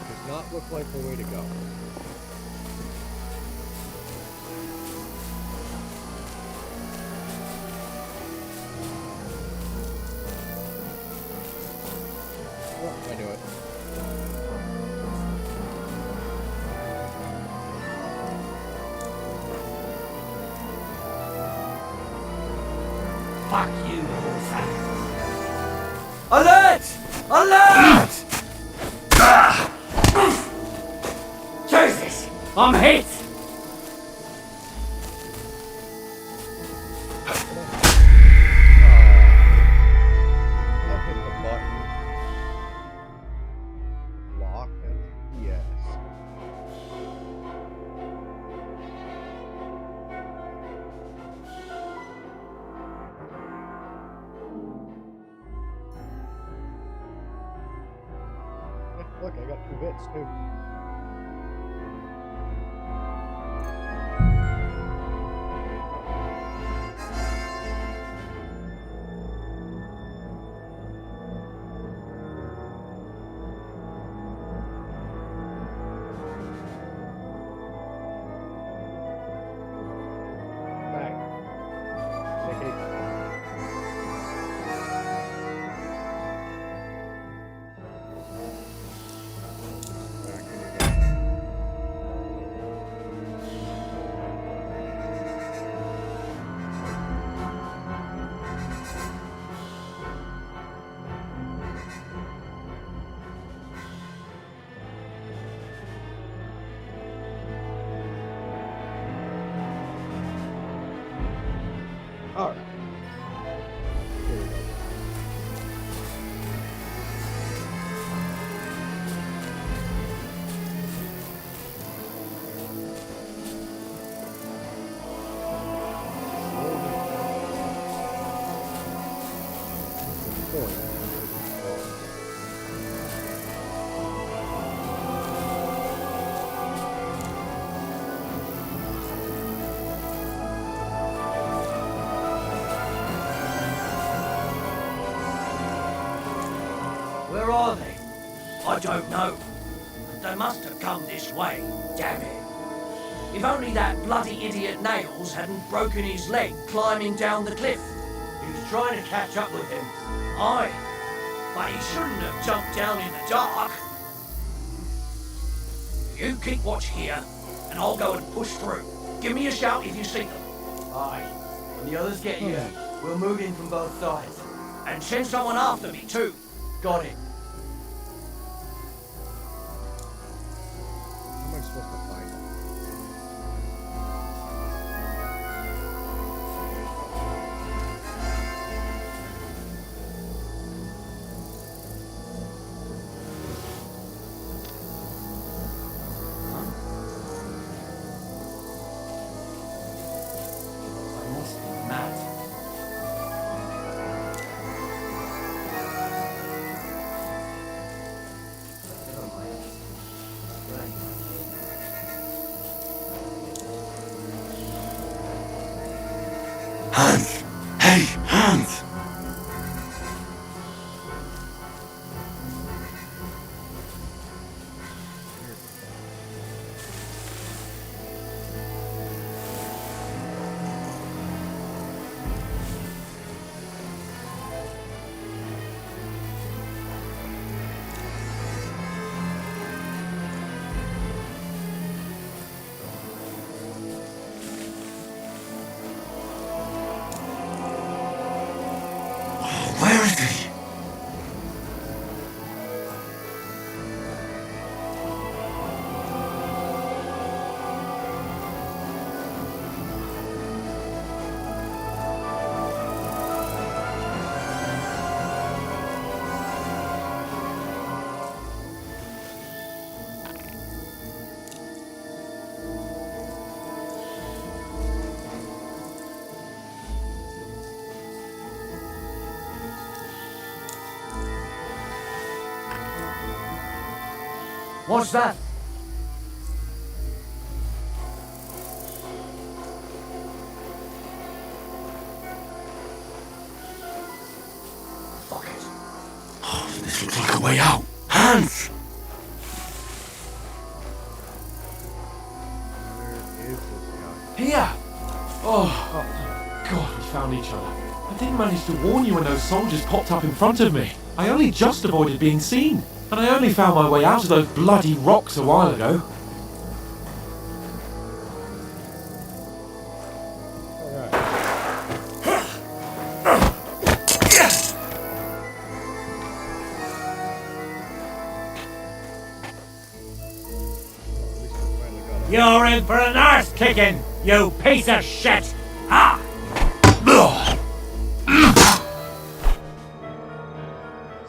Does not look like the way to go. Oh, I knew it. Fuck you, Wolfman. Alert! Alert! Jesus! I'm hit! I'll hit the button. Lock it. Yes. Look, I got 2 bits too. Back. Alright. Here we go. Where are they? I don't know. They must have come this way. Damn it. If only that bloody idiot Nails hadn't broken his leg climbing down the cliff. He was trying to catch up with him. Aye. But he shouldn't have jumped down in the dark. You keep watch here, and I'll go and push through. Give me a shout if you see them. Aye. When the others get here, We'll move in from both sides. And send someone after me, too. Got it. How am I supposed to find him? I must be mad. Never mind. Right. Hans! Hey, Hans! Where is he? What's that? Fuck it. Oh, this looks like a way out. Hans! Where is this guy? Here! Oh, thank God we found each other. I didn't manage to warn you when those soldiers popped up in front of me. I only just avoided being seen. And I only found my way out of those bloody rocks a while ago. You're in for an arse kicking, you piece of shit! Ha!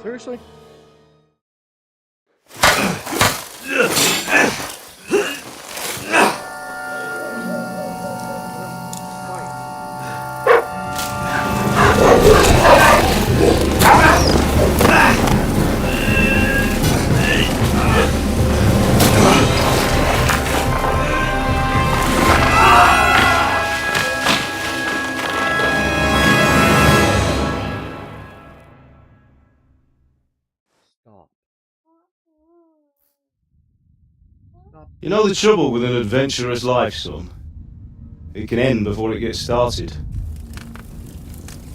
Seriously? Stop. You know the trouble with an adventurous life, son? It can end before it gets started.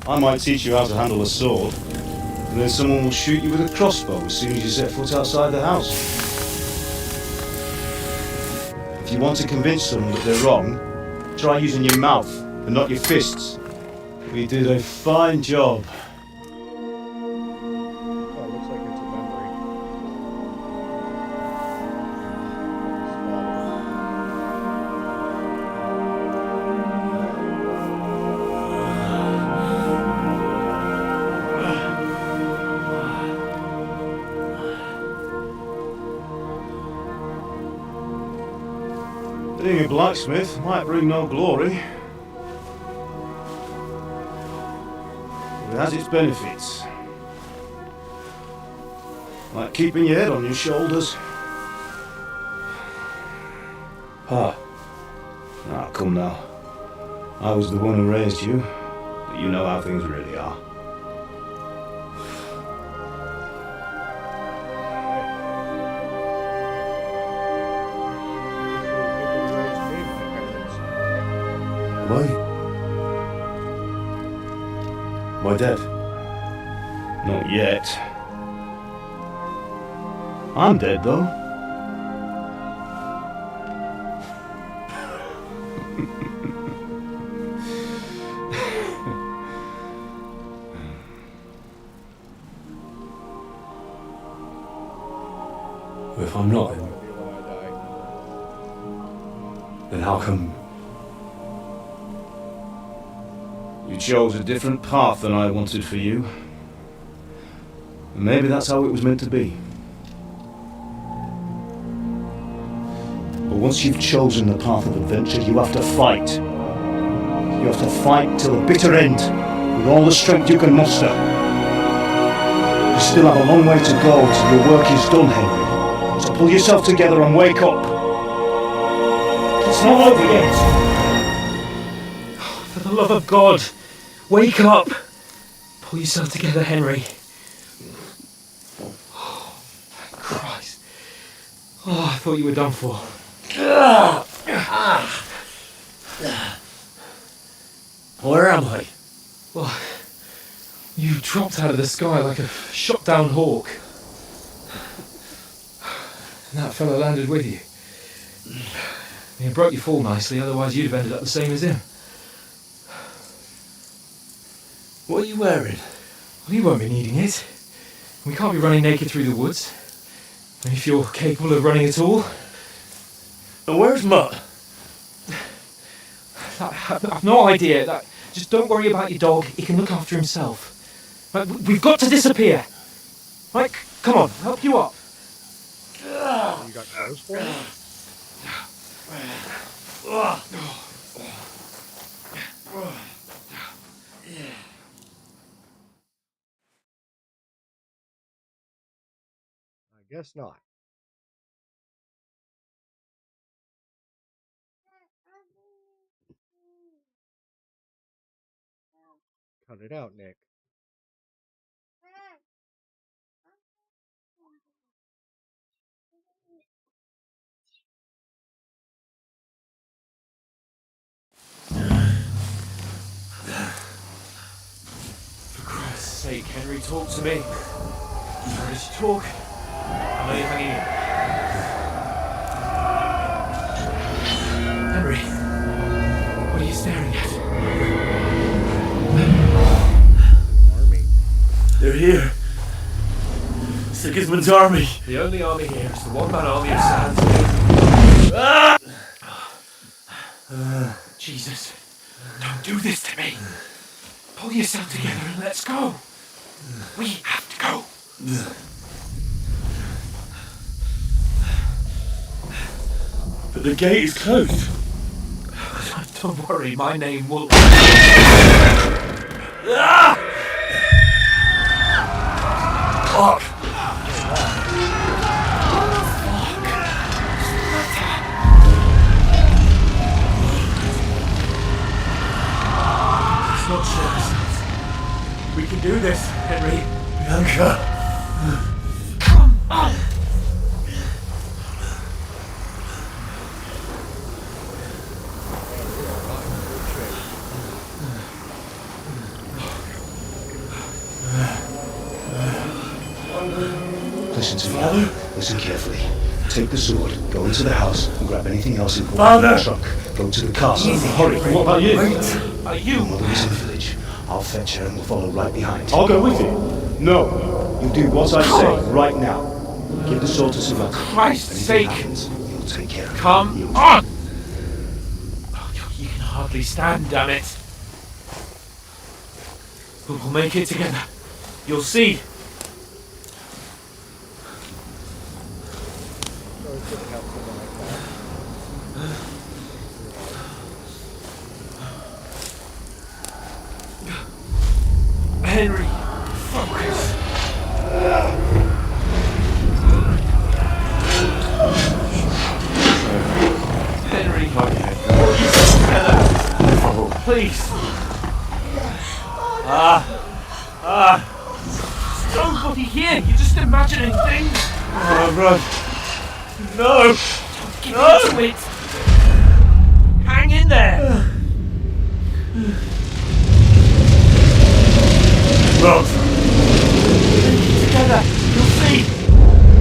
I might teach you how to handle a sword, and then someone will shoot you with a crossbow as soon as you set foot outside the house. If you want to convince someone that they're wrong, try using your mouth and not your fists. We did a fine job. Oh, it looks like it's a memory. Being a blacksmith might bring no glory. It has its benefits. Like keeping your head on your shoulders. Ah. Ah, come now. I was the one who raised you, but you know how things really are. Why? Why dead? Not yet. I'm dead though. if I'm not, then how come You chose a different path than I wanted for you. And maybe that's how it was meant to be. But once you've chosen the path of adventure, you have to fight. You have to fight till the bitter end, with all the strength you can muster. You still have a long way to go till your work is done, Henry. So pull yourself together and wake up. It's not over yet. For the love of God, wake up! Pull yourself together, Henry. Oh, thank Christ. Oh, I thought you were done for. Where am I? Well, you dropped out of the sky like a shot down hawk. And that fellow landed with you. He broke your fall nicely, otherwise you'd have ended up the same as him. What are you wearing? Well, you won't be needing it. We can't be running naked through the woods. If you're capable of running at all. And where's Mutt? I've no idea. Just don't worry about your dog. He can look after himself. Right, we've got to disappear. Right, come on, I'll help you up. You got clothes for me? I guess not. Cut it out, Nick. For Christ's sake, Henry, talk to me. I'm ready to talk. I know you're hanging in. Henry, what are you staring at? Army. They're here. Sigismund's army. The only army here is the one-man army of Sans. Jesus, don't do this to me. Pull yourself together and let's go. We have to go. But the gate is closed. Don't worry, my name will... Fuck! It's not sure. We can do this, Henry. Bianca! Come on! Listen to me. Listen carefully. Take the sword, go into the house, and grab anything else important Father! in the trunk. Go to the castle. Hurry, what about you? Are you? Your mother is in the village. I'll fetch her and we'll follow right behind. I'll go with you. No! You do what I say right now. Give the sword to Savannah. Christ's Anything sake! happens, you'll take care of it. Come on! Oh, you can hardly stand, damn it. But we'll make it together. You'll see. Sorry, couldn't help someone like that. Henry, focus. Henry, please. There's nobody here. You're just imagining things. Oh, run. No! Don't give into it. Hang in there. Run! Together, you'll see.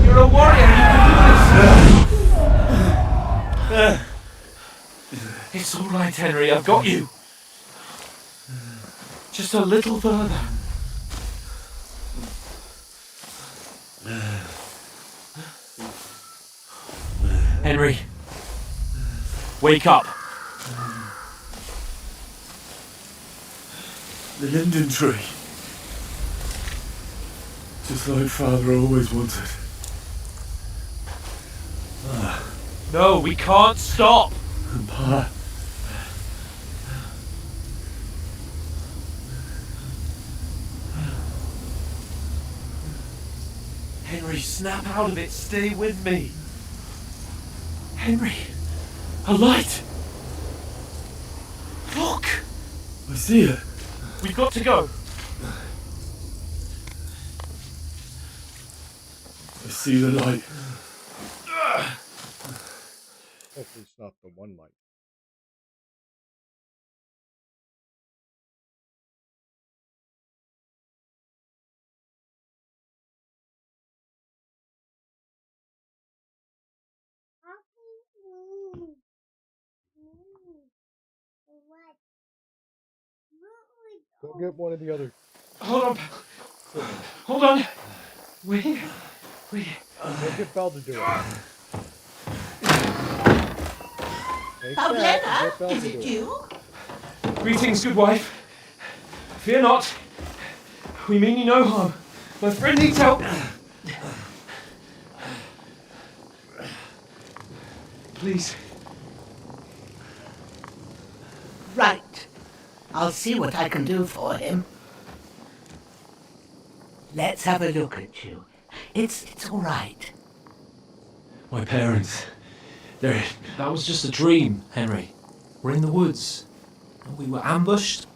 You're a warrior. You can do this. It's all right, Henry. I've got you. Just a little further. Henry, wake up. The linden tree. Just like Father always wanted. No, we can't stop. And Pa. Henry, snap out of it. Stay with me. Henry, a light. Look. I see it. We've got to go. I see the light. Hopefully it's not the one light. Go get one of the other. Hold on. Hold on. Wait. Go get Belle to do it. Take Oh, that and Glenna, get Belle is to it do you? Greetings, good wife. Fear not. We mean you no harm. My friend needs help. Please. Right. I'll see what I can do for him. Let's have a look at you. It's all right. My parents. They're... That was just a dream, Henry. We're in the woods. And we were ambushed.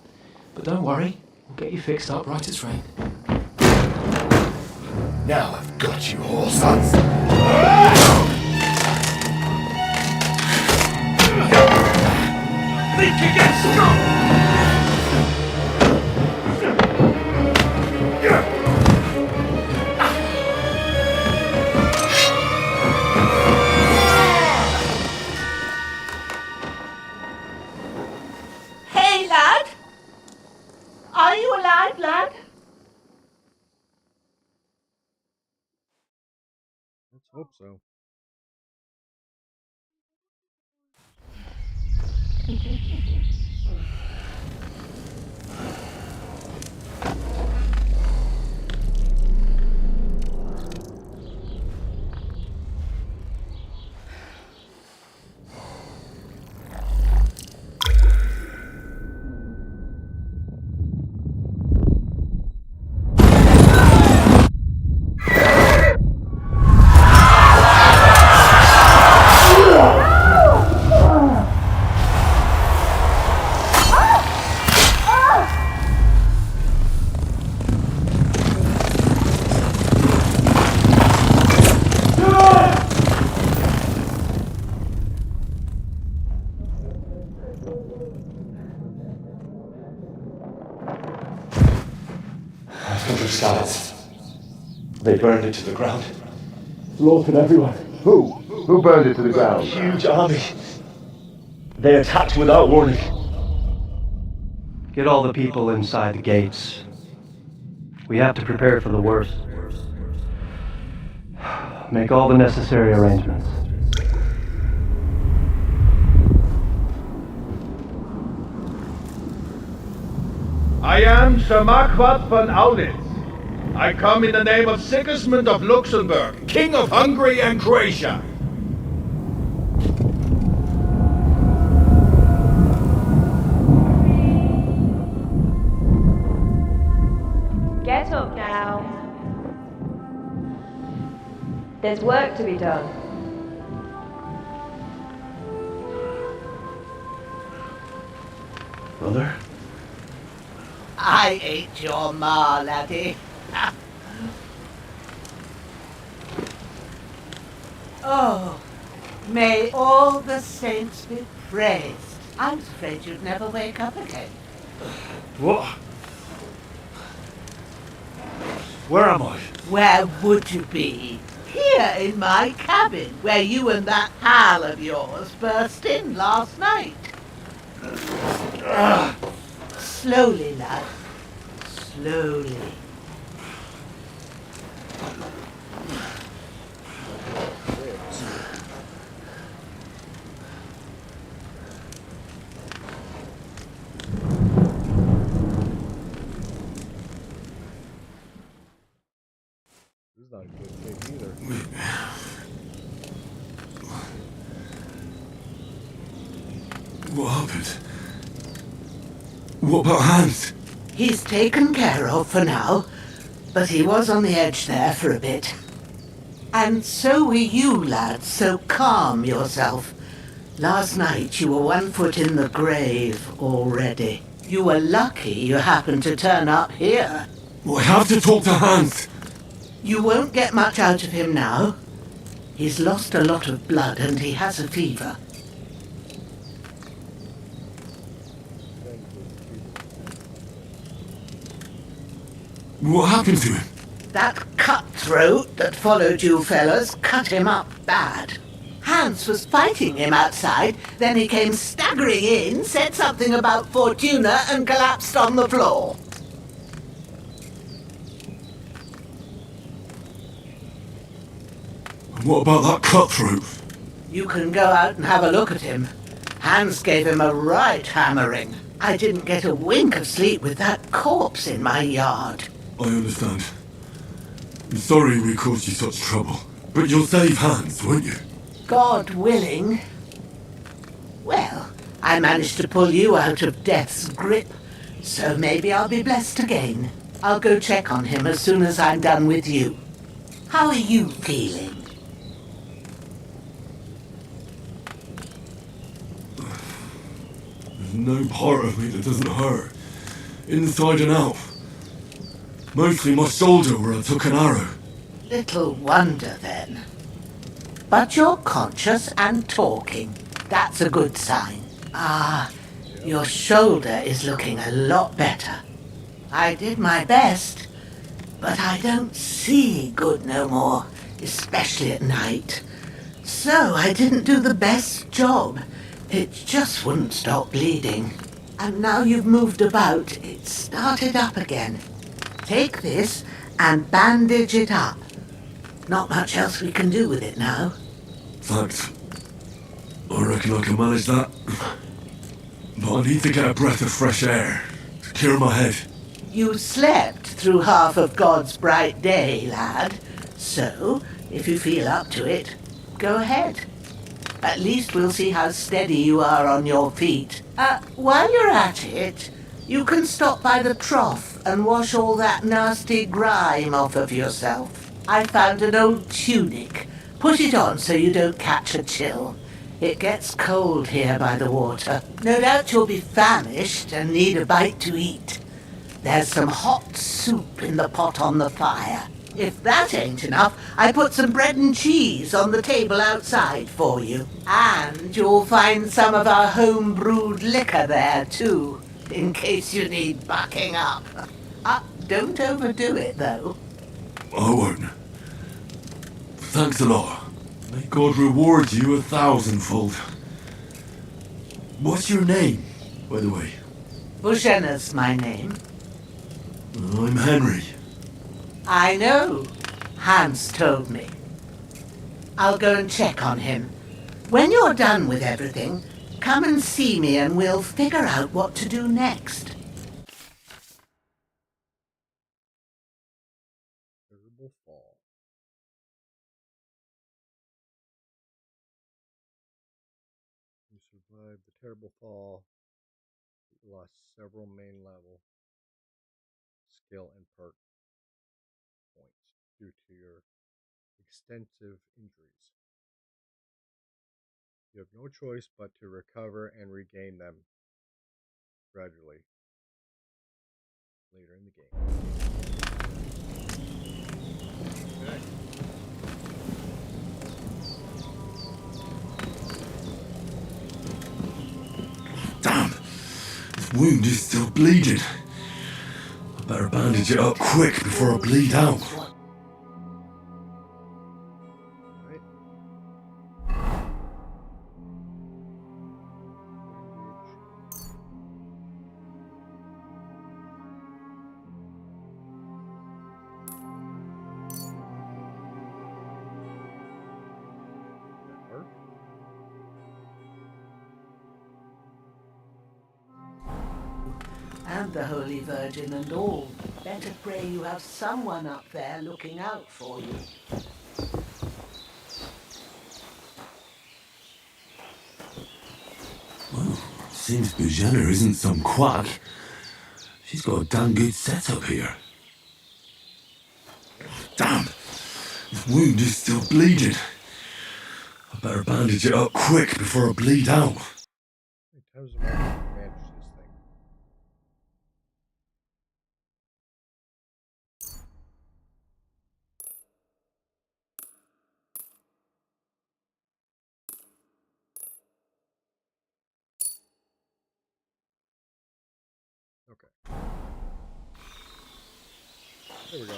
But don't worry. We'll get you fixed up right as rain. Now I've got you all, sons. Think you get strong! Hey, lad! Are you alive, lad? Let's hope so. Scouts. They burned it to the ground. Slaughtered everyone. Who? Who burned it to the ground? Huge army. They attacked without warning. Get all the people inside the gates. We have to prepare for the worst. Make all the necessary arrangements. I am Sir Marquardt von Aulitz. I come in the name of Sigismund of Luxembourg, King of Hungary and Croatia. Get up now. There's work to be done. Mother? I ain't your ma, laddie. Oh, may all the saints be praised. I was afraid you'd never wake up again. What? Where am I? Where would you be? Here in my cabin, where you and that pal of yours burst in last night. Slowly, lad. Slowly. happened? What about Hans? He's taken care of for now, but he was on the edge there for a bit. And so were you, lad, so calm yourself. Last night you were 1 foot in the grave already. You were lucky you happened to turn up here. I have to talk to Hans. You won't get much out of him now. He's lost a lot of blood and he has a fever. What happened to him? That cutthroat that followed you fellas cut him up bad. Hans was fighting him outside, then he came staggering in, said something about Fortuna and collapsed on the floor. What about that cutthroat? You can go out and have a look at him. Hans gave him a right hammering. I didn't get a wink of sleep with that corpse in my yard. I understand. I'm sorry we caused you such trouble. But you'll save Hans, won't you? God willing. Well, I managed to pull you out of death's grip, so maybe I'll be blessed again. I'll go check on him as soon as I'm done with you. How are you feeling? There's no part of me that doesn't hurt. Inside and out. Mostly my shoulder where I took an arrow. Little wonder then. But you're conscious and talking. That's a good sign. Ah, your shoulder is looking a lot better. I did my best, but I don't see good no more, especially at night. So I didn't do the best job. It just wouldn't stop bleeding. And now you've moved about, it started up again. Take this and bandage it up. Not much else we can do with it now. Thanks. I reckon I can manage that. But I need to get a breath of fresh air to clear my head. You slept through half of God's bright day, lad. So, if you feel up to it, go ahead. At least we'll see how steady you are on your feet. While you're at it, you can stop by the trough and wash all that nasty grime off of yourself. I found an old tunic. Put it on so you don't catch a chill. It gets cold here by the water. No doubt you'll be famished and need a bite to eat. There's some hot soup in the pot on the fire. If that ain't enough, I put some bread and cheese on the table outside for you. And you'll find some of our home-brewed liquor there, too, in case you need bucking up. Don't overdo it, though. I won't. Thanks a lot. May God reward you 1,000-fold. What's your name, by the way? Bushenna's my name. I'm Henry. I know. Hans told me. I'll go and check on him. When you're done with everything, come and see me and we'll figure out what to do next. Terrible fall. You survived the terrible fall. You lost several main level skill and perk points due to your extensive injuries. You have no choice but to recover and regain them gradually later in the game. Okay. Damn! This wound is still bleeding. I better bandage it up quick before I bleed out. And the Holy Virgin and all. Better pray you have someone up there looking out for you. Seems Bujana isn't some quack. She's got a damn good setup here. Damn! His wound is still bleeding. I better bandage it up quick before I bleed out. How does America manage this thing? Okay. There we go.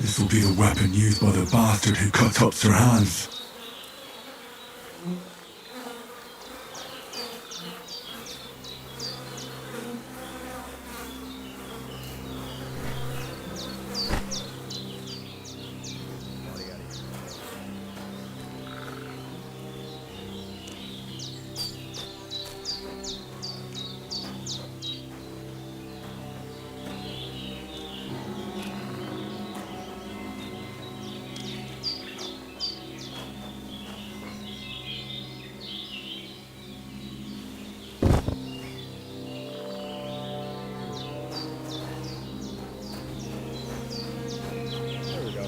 This will be the weapon used by the bastard who cut up Sir Hans. There we go.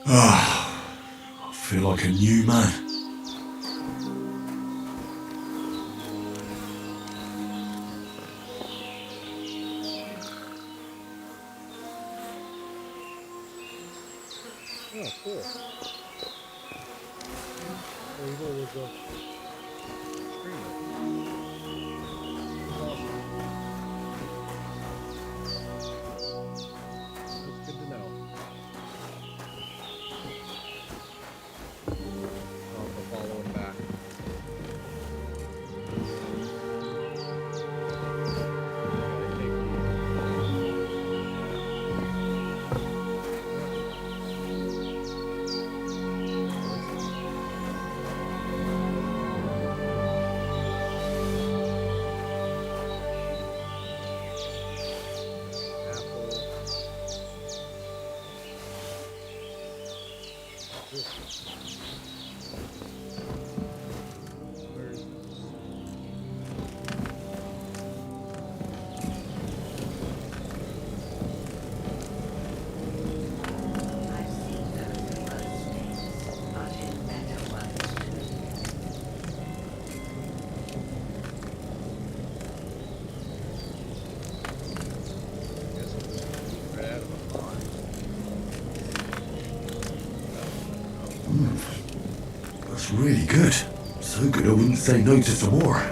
Ah, I feel like a new man. Oh, cool. Evil was a streamer. That's good to know. I'll go follow him back. That's really good. So good I wouldn't say no to some more.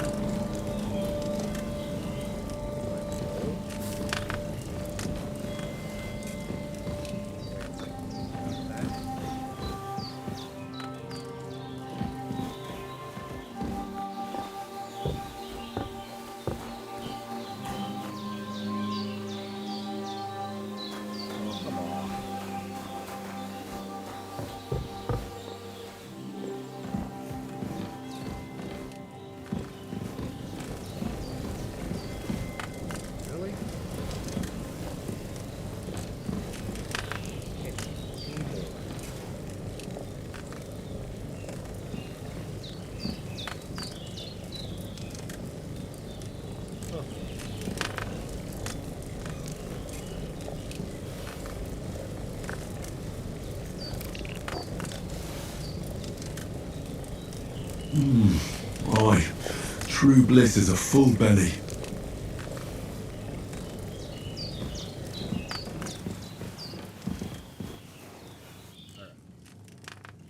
Aye, true bliss is a full belly.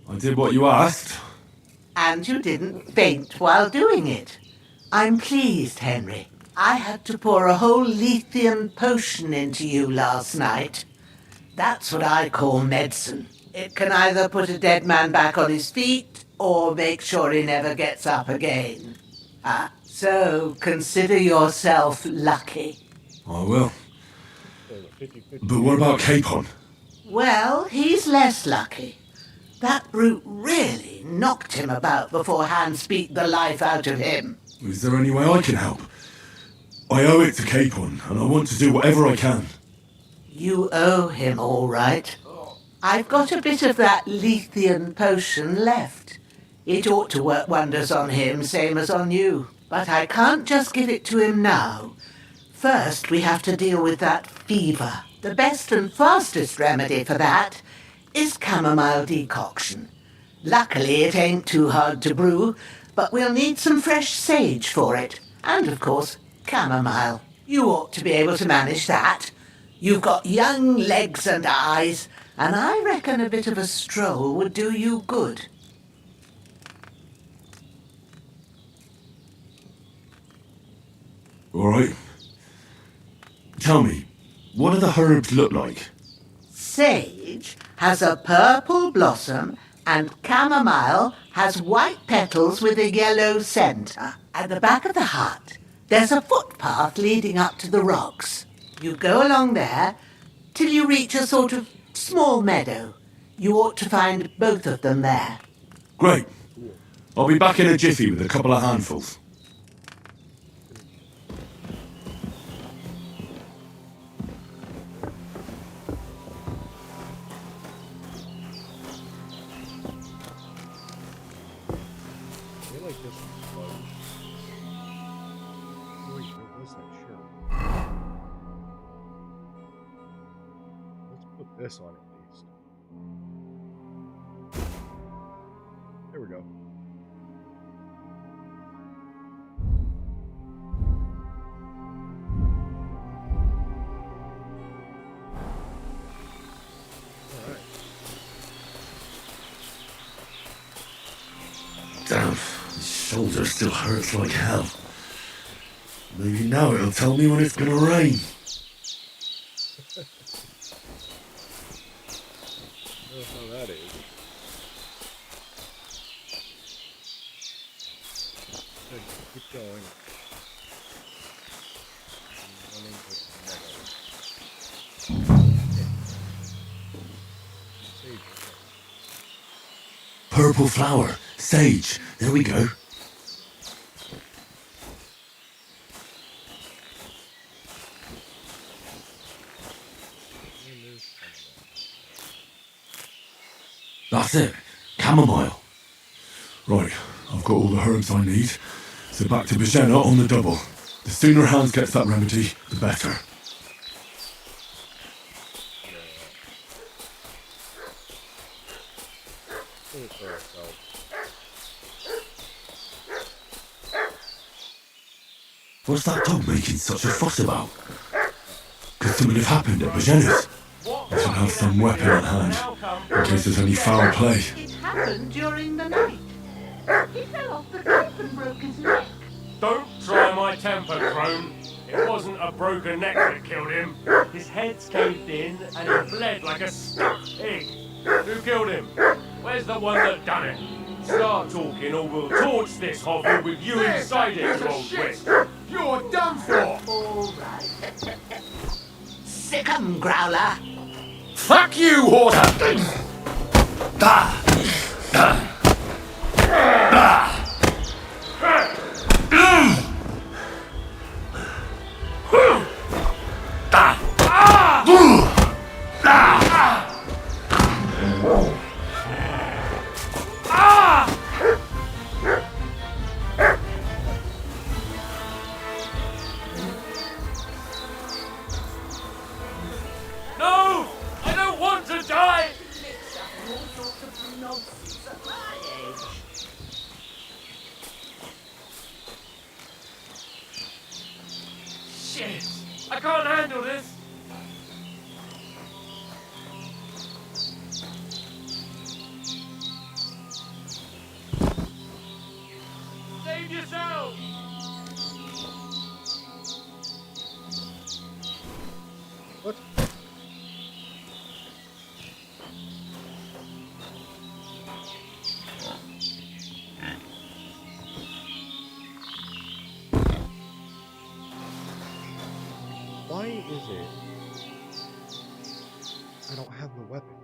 I did what you asked. And you didn't faint while doing it. I'm pleased, Henry. I had to pour a whole lithium potion into you last night. That's what I call medicine. It can either put a dead man back on his feet or make sure he never gets up again. So consider yourself lucky. I will. But what about Capon? Well, he's less lucky. That brute really knocked him about before Hans beat the life out of him. Is there any way I can help? I owe it to Capon, and I want to do whatever I can. You owe him all right. I've got a bit of that Lethean potion left. It ought to work wonders on him, same as on you. But I can't just give it to him now. First, we have to deal with that fever. The best and fastest remedy for that is chamomile decoction. Luckily, it ain't too hard to brew, but we'll need some fresh sage for it. And, of course, chamomile. You ought to be able to manage that. You've got young legs and eyes, and I reckon a bit of a stroll would do you good. All right. Tell me, what do the herbs look like? Sage has a purple blossom, and chamomile has white petals with a yellow centre. At the back of the hut, there's a footpath leading up to the rocks. You go along there till you reach a sort of small meadow. You ought to find both of them there. Great. I'll be back in a jiffy with a couple of handfuls. This on at least. There we go. Damn, his shoulder still hurts like hell. Maybe now it'll tell me when it's gonna rain. I don't know how that is. Good, keep going. Running to the meadow. Purple flower, sage, there we go. That's it, chamomile. Right, I've got all the herbs I need, so back to Bajena on the double. The sooner Hans gets that remedy, the better. What's that dog making such a fuss about? Could something have happened at Bajena's? I should have some weapon at hand, in case there's any foul play. It happened during the night. He fell off the cliff and broke his neck. Don't try my temper, Crone. It wasn't a broken neck that killed him. His head's caved in and he bled like a stuck pig. Who killed him? Where's the one that done it? Start talking or we'll torch this hovel with you inside it, you old witch. You're done for! All right. Sick 'em, Growler. Fuck you, Horta! No! I don't want to die! Shit! I can't handle this! Save yourself! What? Why is it I don't have the weapon.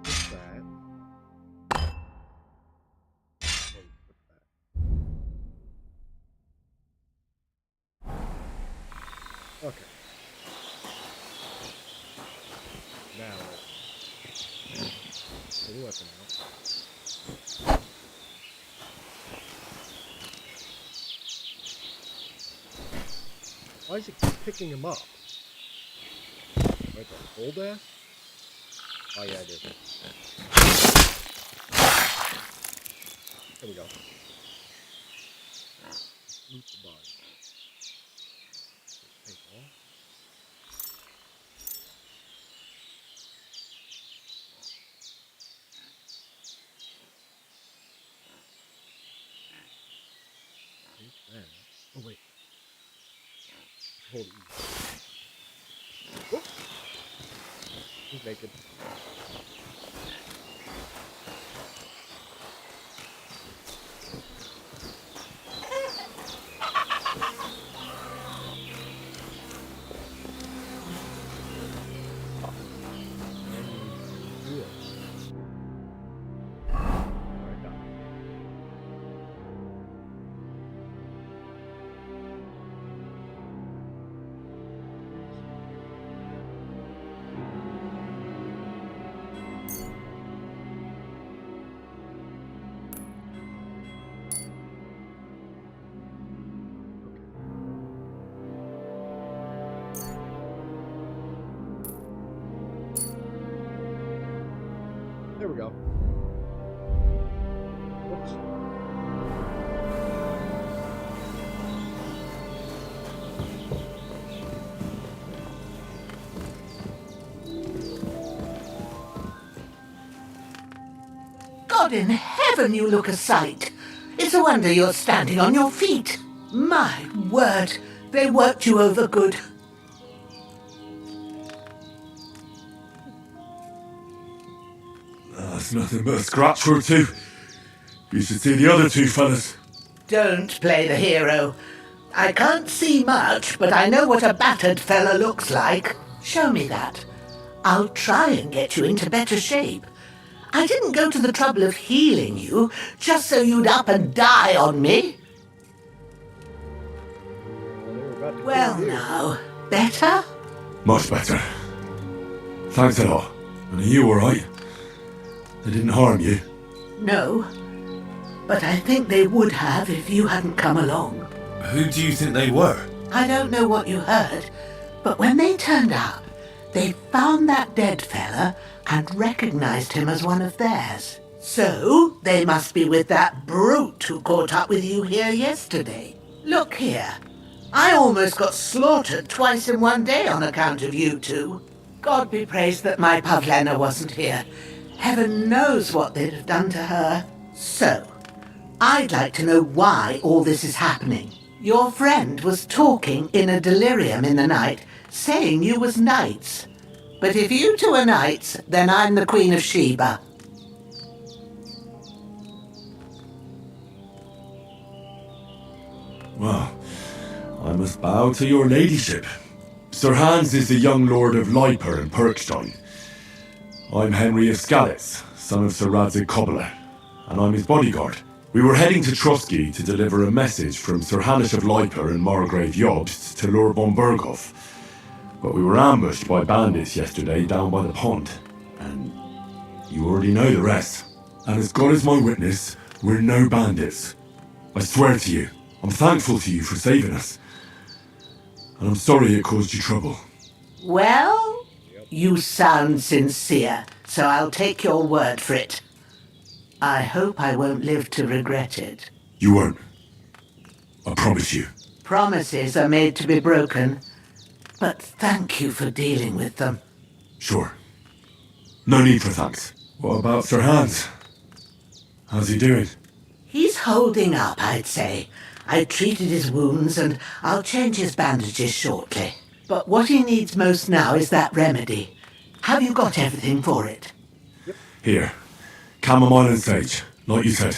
What's that? Oh, what's that? Okay. Now let's pull the weapon out. Why is it keep picking him up? Do I have to hold that? Oh yeah, I do. There we go. Loot the body. Take off. Take that. Oh wait. Hold E. Whoop. He's naked. There we go. Whoops. God in heaven, you look a sight. It's a wonder you're standing on your feet. My word, they worked you over good. That's nothing but a scratch or two. You should see the other two fellas. Don't play the hero. I can't see much, but I know what a battered fella looks like. Show me that. I'll try and get you into better shape. I didn't go to the trouble of healing you just so you'd up and die on me. Well now, better? Much better. Thanks a lot. And are you alright? They didn't harm you? No, but I think they would have if you hadn't come along. Who do you think they were? I don't know what you heard, but when they turned up, they found that dead fella and recognized him as one of theirs. So, they must be with that brute who caught up with you here yesterday. Look here. I almost got slaughtered twice in one day on account of you two. God be praised that my Pavlena wasn't here. Heaven knows what they'd have done to her. So, I'd like to know why all this is happening. Your friend was talking in a delirium in the night, saying you was knights. But if you two are knights, then I'm the Queen of Sheba. Well, I must bow to your ladyship. Sir Hans is the young lord of Leiper and Perkstein. I'm Henry of Skalitz, son of Sir Radzig Kobyla, and I'm his bodyguard. We were heading to Trotsky to deliver a message from Sir Hanish of Leiper and Margrave Jobst to Lord von Berghoff. But we were ambushed by bandits yesterday down by the pond, and you already know the rest. And as God is my witness, we're no bandits. I swear to you, I'm thankful to you for saving us. And I'm sorry it caused you trouble. Well, you sound sincere, so I'll take your word for it. I hope I won't live to regret it. You won't. I promise you. Promises are made to be broken, but thank you for dealing with them. Sure. No need for thanks. What about Sir Hans? How's he doing? He's holding up, I'd say. I treated his wounds and I'll change his bandages shortly. But what he needs most now is that remedy. Have you got everything for it? Here. Chamomile and sage, like you said.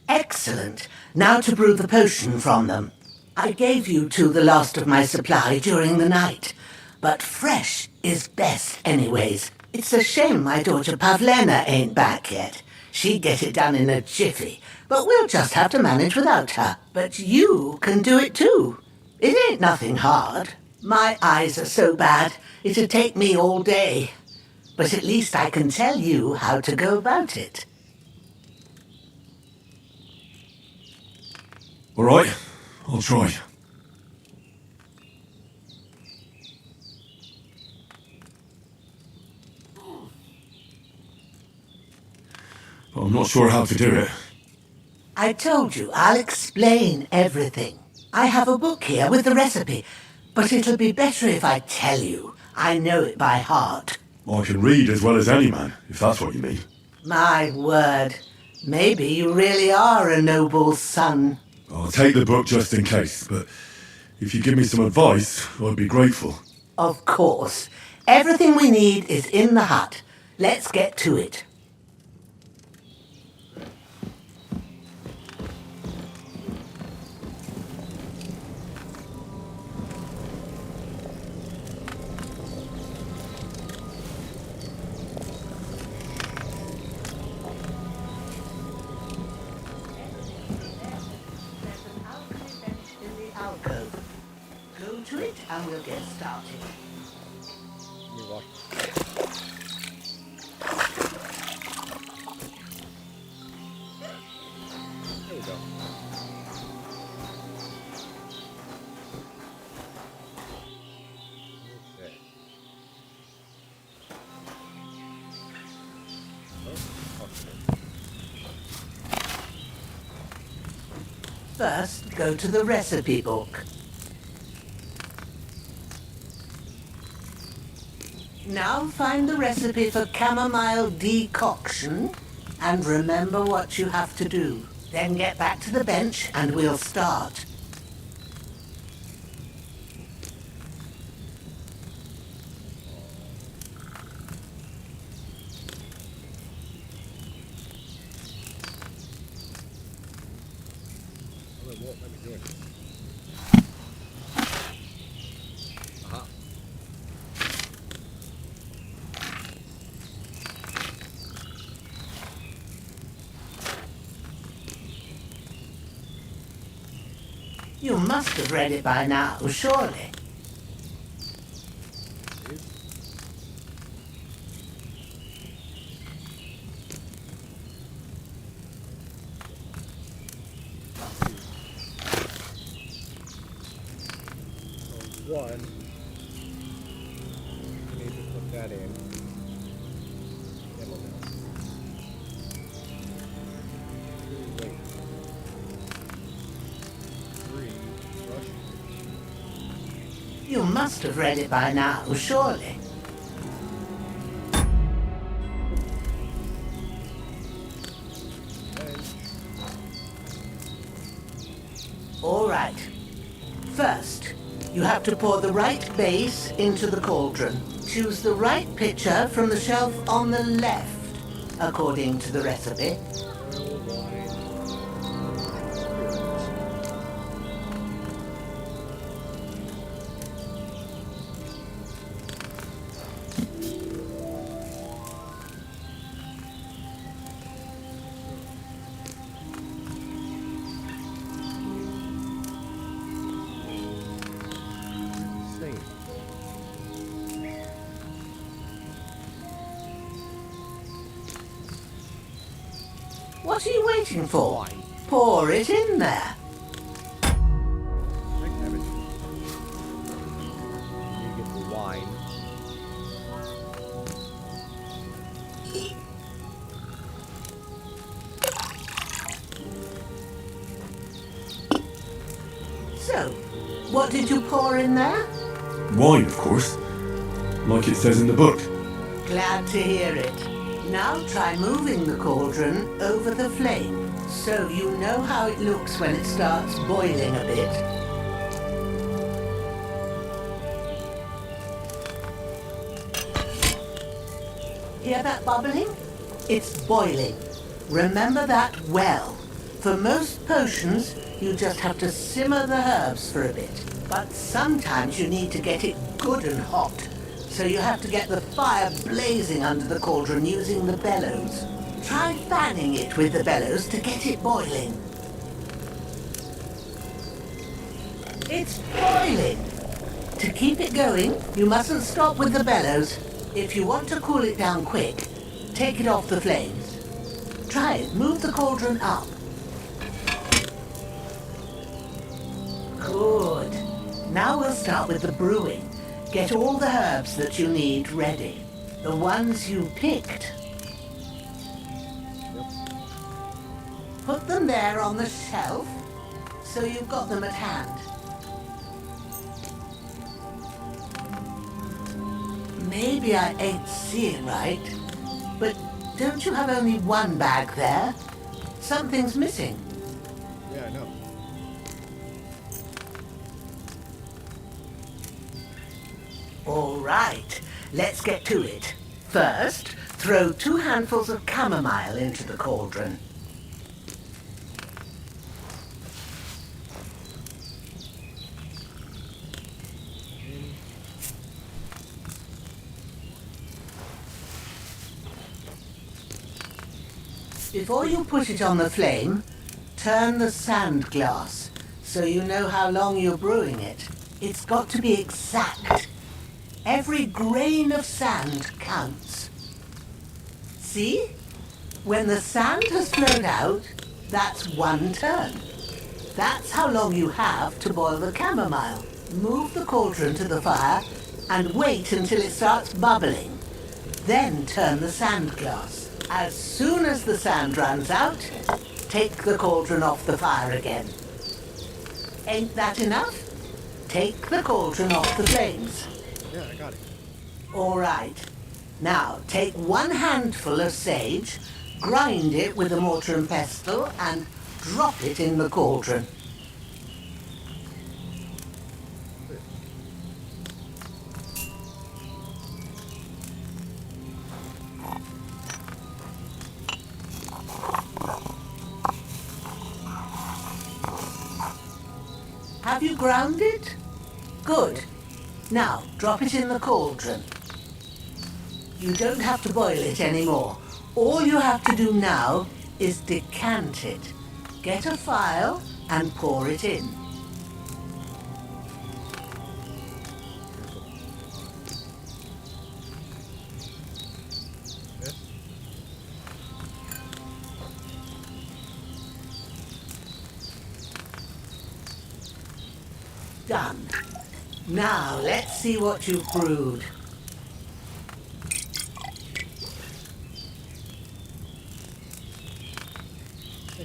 Excellent. Now to brew the potion from them. I gave you two the last of my supply during the night, but fresh is best anyways. It's a shame my daughter Pavlena ain't back yet. She'd get it done in a jiffy, but we'll just have to manage without her. But you can do it too. It ain't nothing hard. My eyes are so bad, it'd take me all day. But at least I can tell you how to go about it. All right, I'll try. But I'm not sure how to do it. I told you, I'll explain everything. I have a book here with the recipe, but it'll be better if I tell you. I know it by heart. I can read as well as any man, if that's what you mean. My word. Maybe you really are a noble son. I'll take the book just in case, but if you give me some advice, I'd be grateful. Of course. Everything we need is in the hut. Let's get to it. Go to it and we'll get started. Let me watch. There we go. Okay. First, go to the recipe book. Now find the recipe for chamomile decoction and remember what you have to do. Then get back to the bench and we'll start. Oh, it won't let me do it. Aha. You must have read it by now, surely. One. I need to put that in. Chamomile. Two, wait. Three. Brush. You must have read it by now, surely. All right. First, you have to pour the right base into the cauldron. Choose the right pitcher from the shelf on the left, according to the recipe. Oil, wine, spirits. What are you waiting for? Pour it in there. I have it. You get the wine. So, what did you pour in there? Wine, of course. Like it says in the book. Glad to hear it. Now try moving the cauldron over the flame, so you know how it looks when it starts boiling a bit. Hear that bubbling? It's boiling. Remember that well. For most potions, You just have to simmer the herbs for a bit. But sometimes you need to get it good and hot. So you have to get the fire blazing under the cauldron using the bellows. Try fanning it with the bellows to get it boiling. It's boiling! To keep it going, you mustn't stop with the bellows. If you want to cool it down quick, take it off the flames. Try it. Move the cauldron up. Good. Now we'll start with the brewing. Get all the herbs that you need ready. The ones you picked. Put them there on the shelf, so you've got them at hand. Maybe I ain't seeing right, but don't you have only one bag there? Something's missing. Yeah, I know. All right, let's get to it. First, throw 2 handfuls of chamomile into the cauldron. Before you put it on the flame, turn the sand glass so you know how long you're brewing it. It's got to be exact. Every grain of sand counts. See? When the sand has flowed out, that's 1 turn. That's how long you have to boil the chamomile. Move the cauldron to the fire and wait until it starts bubbling. Then turn the sand glass. As soon as the sand runs out, take the cauldron off the fire again. Ain't that enough? Take the cauldron off the flames. Yeah, I got it. All right. Now, take 1 handful of sage, grind it with a mortar and pestle, and drop it in the cauldron. Have you ground it? Good. Now, drop it in the cauldron. You don't have to boil it anymore. All you have to do now is decant it. Get a phial and pour it in. Done. Now, let's see what you've brewed.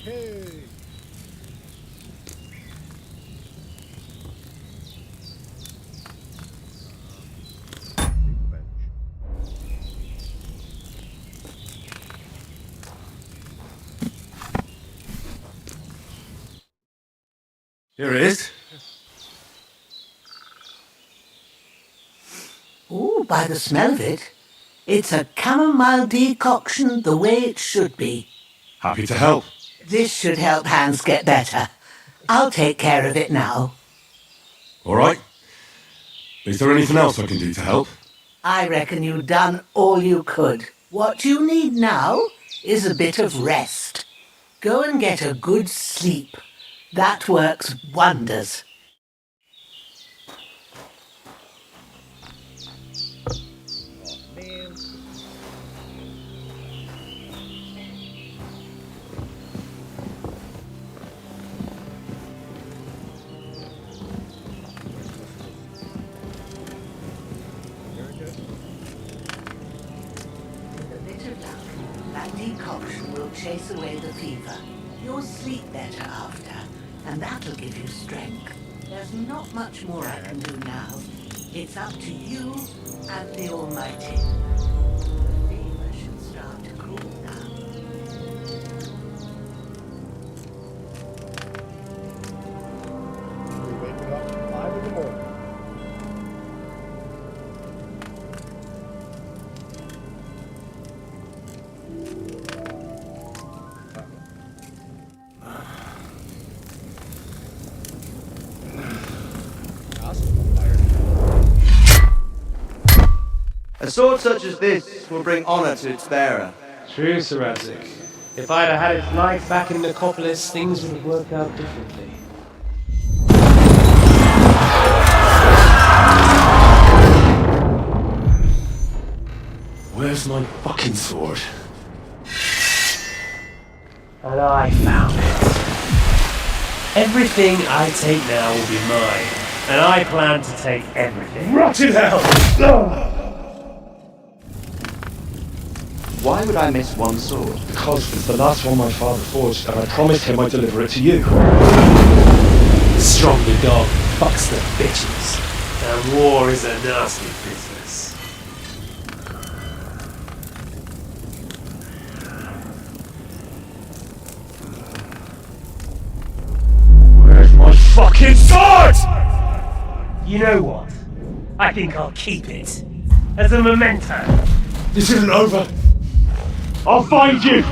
Hey! Here it is. Ooh, by the smell of it, it's a chamomile decoction the way it should be. Happy to help. This should help Hans get better. I'll take care of it now. All right. Is there anything else I can do to help? I reckon you've done all you could. What you need now is a bit of rest. Go and get a good sleep. That works wonders. That decoction will chase away the fever. You'll sleep better after, and that'll give you strength. There's not much more I can do now. It's up to you and the Almighty. The fever should start to cool now. We wake it up at 5 in the morning. A sword such as this will bring honour to its bearer. True, Sir Isaac. If I'd have had its life back in Nicopolis, things would have worked out differently. Where's my fucking sword? And I found it. Everything I take now will be mine, and I plan to take everything. Rotted hell! Why would I miss one sword? Because it's the last one my father forged, and I promised him I'd deliver it to you. The stronger dog fucks the bitches, and war is a nasty business. Where's my fucking sword? You know what? I think I'll keep it. As a memento. This isn't over. I'll find you!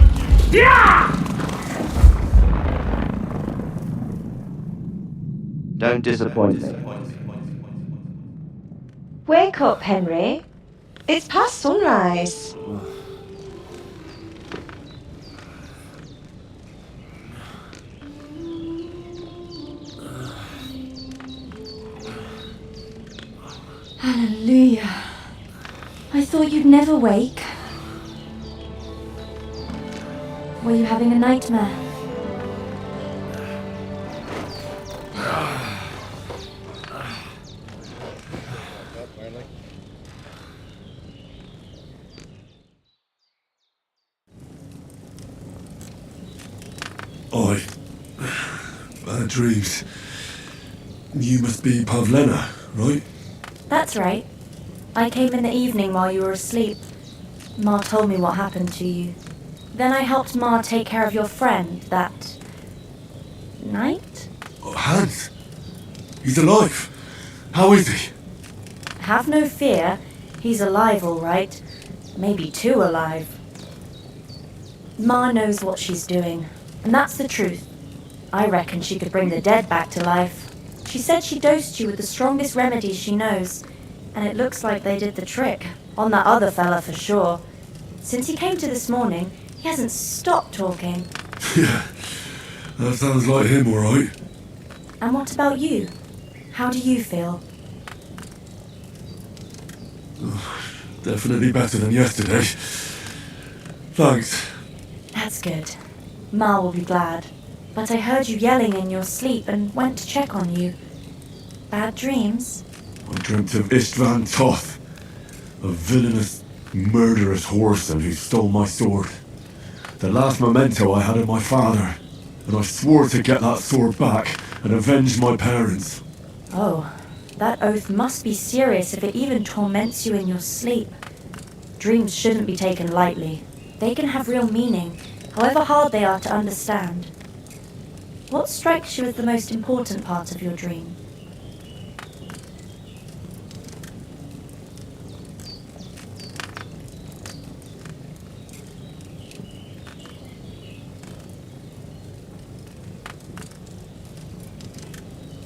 Yeah! Don't disappoint me. Wake up, Henry. It's past sunrise. Hallelujah. I thought you'd never wake. Were you having a nightmare? Finally. Oi. Bad dreams. You must be Pavlena, right? That's right. I came in the evening while you were asleep. Ma told me what happened to you. Then I helped Ma take care of your friend that night? Oh, Hans. He's alive. How is he? Have no fear. He's alive, all right. Maybe too alive. Ma knows what she's doing, and that's the truth. I reckon she could bring the dead back to life. She said she dosed you with the strongest remedies she knows, and it looks like they did the trick. On that other fella for sure. Since he came to this morning, he hasn't stopped talking. Yeah. That sounds like him, alright. And what about you? How do you feel? Definitely better than yesterday. Thanks. That's good. Ma will be glad. But I heard you yelling in your sleep and went to check on you. Bad dreams? I dreamt of Istvan Toth, a villainous, murderous whoreson who stole my sword. The last memento I had of my father, and I swore to get that sword back and avenge my parents. Oh, that oath must be serious if it even torments you in your sleep. Dreams shouldn't be taken lightly. They can have real meaning, however hard they are to understand. What strikes you as the most important part of your dream?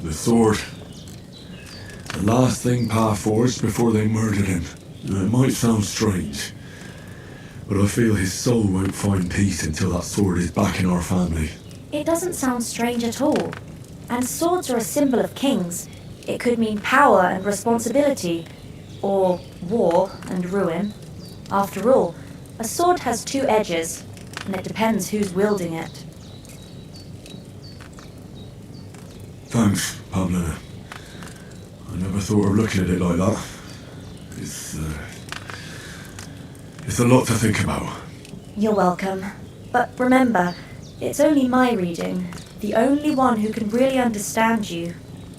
The sword. The last thing Pa forged before they murdered him. It might sound strange, but I feel his soul won't find peace until that sword is back in our family. It doesn't sound strange at all. And swords are a symbol of kings. It could mean power and responsibility, or war and ruin. After all, a sword has two edges, and it depends who's wielding it. Thanks, Pavlena. I never thought of looking at it like that. It's a lot to think about. You're welcome. But remember, it's only my reading. The only one who can really understand you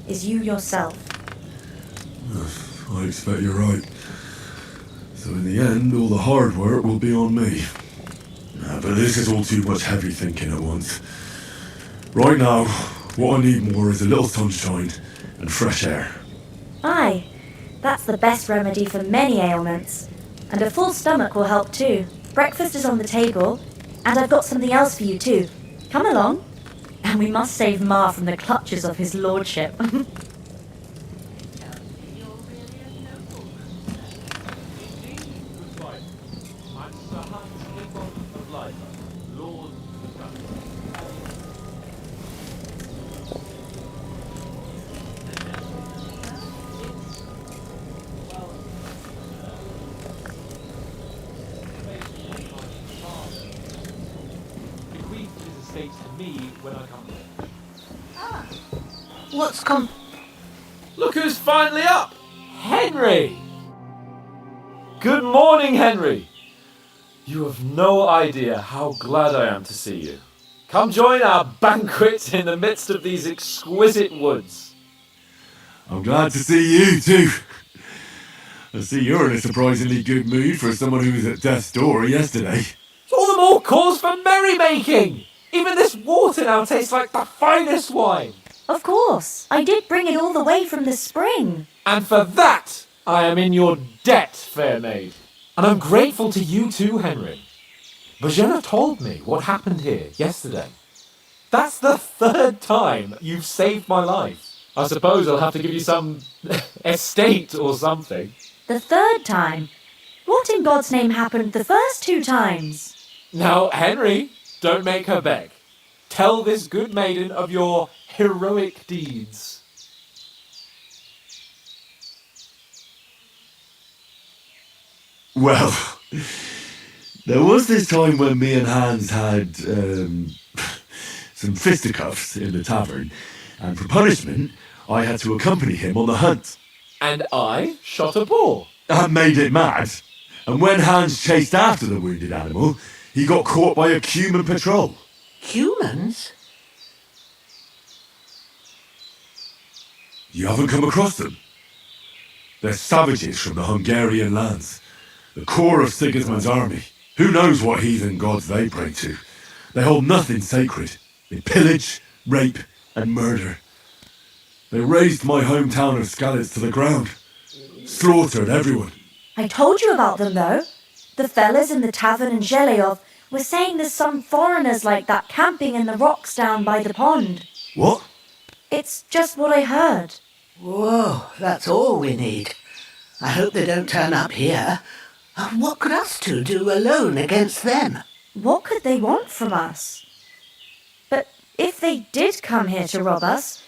is you yourself. I expect you're right. So in the end, all the hard work will be on me. But this is all too much heavy thinking at once. Right now, what I need more is a little sunshine and fresh air. Aye, that's the best remedy for many ailments. And a full stomach will help too. Breakfast is on the table, and I've got something else for you too. Come along. And we must save Ma from the clutches of his lordship. me when I come back. What's Look who's finally up! Henry! Good morning, Henry! You have no idea how glad I am to see you. Come join our banquet in the midst of these exquisite woods. I'm glad to see you too. I see you're in a surprisingly good mood for someone who was at death's door yesterday. It's all the more cause for merrymaking! Even this water now tastes like the finest wine! Of course, I did bring it all the way from the spring. And for that, I am in your debt, fair maid. And I'm grateful to you too, Henry. Bajena told me what happened here yesterday. That's the 3rd time you've saved my life. I suppose I'll have to give you some estate or something. The 3rd time? What in God's name happened the first 2 times? Now, Henry, don't make her beg. Tell this good maiden of your heroic deeds. Well, there was this time when me and Hans had some fisticuffs in the tavern, and for punishment, I had to accompany him on the hunt. And I shot a boar. That made it mad. And when Hans chased after the wounded animal, he got caught by a human patrol. humans? You haven't come across them? They're savages from the Hungarian lands. The core of Sigismund's army. Who knows what heathen gods they pray to? They hold nothing sacred. They pillage, rape, and murder. They razed my hometown of Skalitz to the ground. Slaughtered everyone. I told you about them, though. The fellas in the tavern in Zheleov were saying there's some foreigners like that camping in the rocks down by the pond. What? It's just what I heard. Whoa, that's all we need. I hope they don't turn up here. What could us two do alone against them? What could they want from us? But if they did come here to rob us,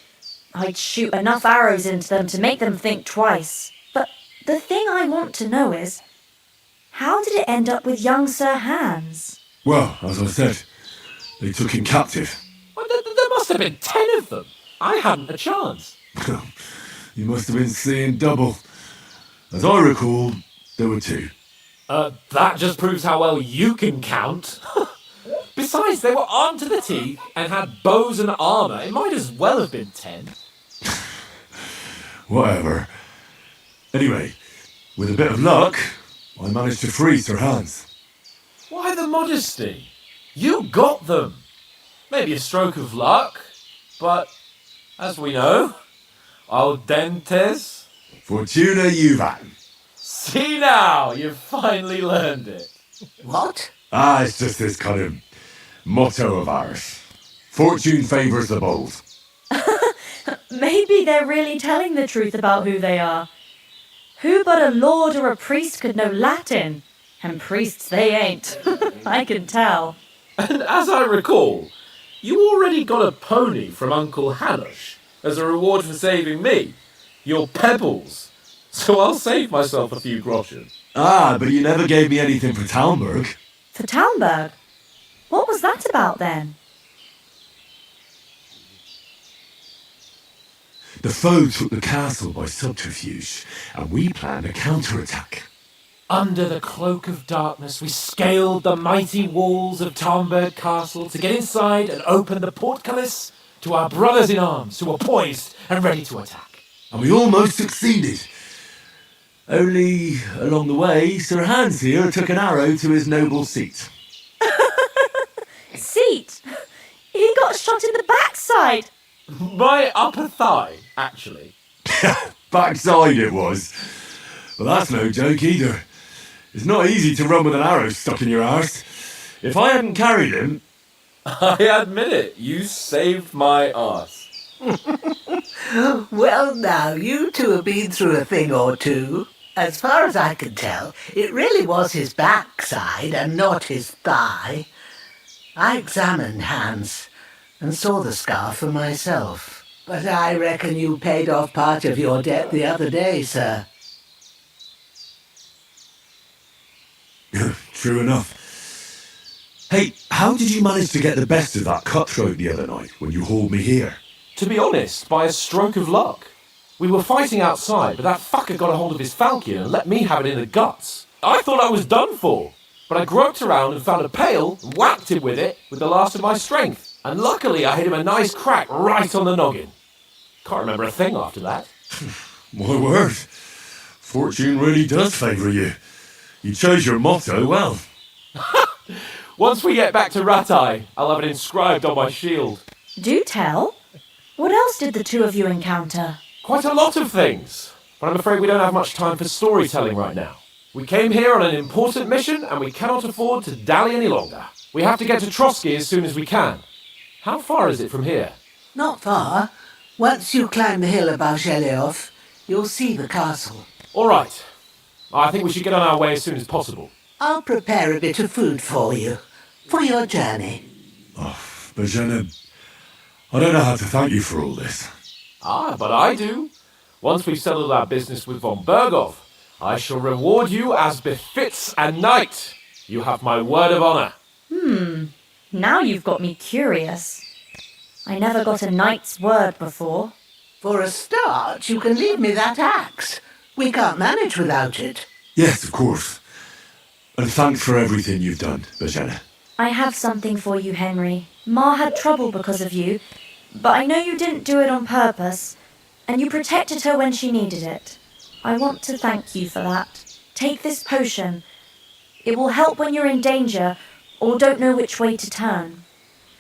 I'd shoot enough arrows into them to make them think twice. But the thing I want to know is, how did it end up with young Sir Hans? Well, as I said, they took him captive. Well, there must have been 10 of them. I hadn't a chance. You must have been seeing double. As I recall, there were 2. That just proves how well you can count. Besides, they were armed to the teeth and had bows and armour. It might as well have been 10. Whatever. Anyway, with a bit of luck, I managed to free Sir Hans. Why the modesty? You got them. Maybe a stroke of luck, but as we know, al dentes. Fortuna juvat. See now, you've finally learned it. What? It's just this kind of motto of ours. Fortune favours the bold. Maybe they're really telling the truth about who they are. Who but a lord or a priest could know Latin? And priests they ain't. I can tell. And as I recall, you already got a pony from Uncle Hanush as a reward for saving me. Your pebbles. So I'll save myself a few groschen. But you never gave me anything for Talmberg. For Talmberg? What was that about then? The foe took the castle by subterfuge, and we planned a counterattack. Under the cloak of darkness, we scaled the mighty walls of Talmberg Castle to get inside and open the portcullis to our brothers in arms who were poised and ready to attack. And we almost succeeded. Only, along the way, Sir Hans here took an arrow to his noble seat. Seat? He got shot in the backside. My upper thigh, actually. Backside it was. But that's no joke either. It's not easy to run with an arrow stuck in your arse. If I hadn't carried him... I admit it, you saved my arse. Well now, you two have been through a thing or two. As far as I can tell, it really was his backside and not his thigh. I examined Hans and saw the scar for myself. But I reckon you paid off part of your debt the other day, sir. True enough. Hey, how did you manage to get the best of that cutthroat the other night when you hauled me here? To be honest, by a stroke of luck. We were fighting outside, but that fucker got a hold of his falcon and let me have it in the guts. I thought I was done for, but I groped around and found a pail and whacked him with it with the last of my strength. And luckily I hit him a nice crack right on the noggin. Can't remember a thing after that. My word. Fortune really does favour you. You chose your motto well. Once we get back to Ratai, I'll have it inscribed on my shield. Do tell. What else did the two of you encounter? Quite a lot of things, but I'm afraid we don't have much time for storytelling right now. We came here on an important mission and we cannot afford to dally any longer. We have to get to Trotsky as soon as we can. How far is it from here? Not far. Once you climb the hill above Zheleov, you'll see the castle. All right. I think we should get on our way as soon as possible. I'll prepare a bit of food for you, for your journey. Bozhena, I don't know how to thank you for all this. But I do. Once we've settled our business with von Bergov, I shall reward you as befits a knight. You have my word of honor. Now you've got me curious. I never got a knight's word before. For a start, you can leave me that axe. We can't manage without it. Yes, of course. And thanks for everything you've done, Bozhena. I have something for you, Henry. Ma had trouble because of you, but I know you didn't do it on purpose, and you protected her when she needed it. I want to thank you for that. Take this potion. It will help when you're in danger or don't know which way to turn.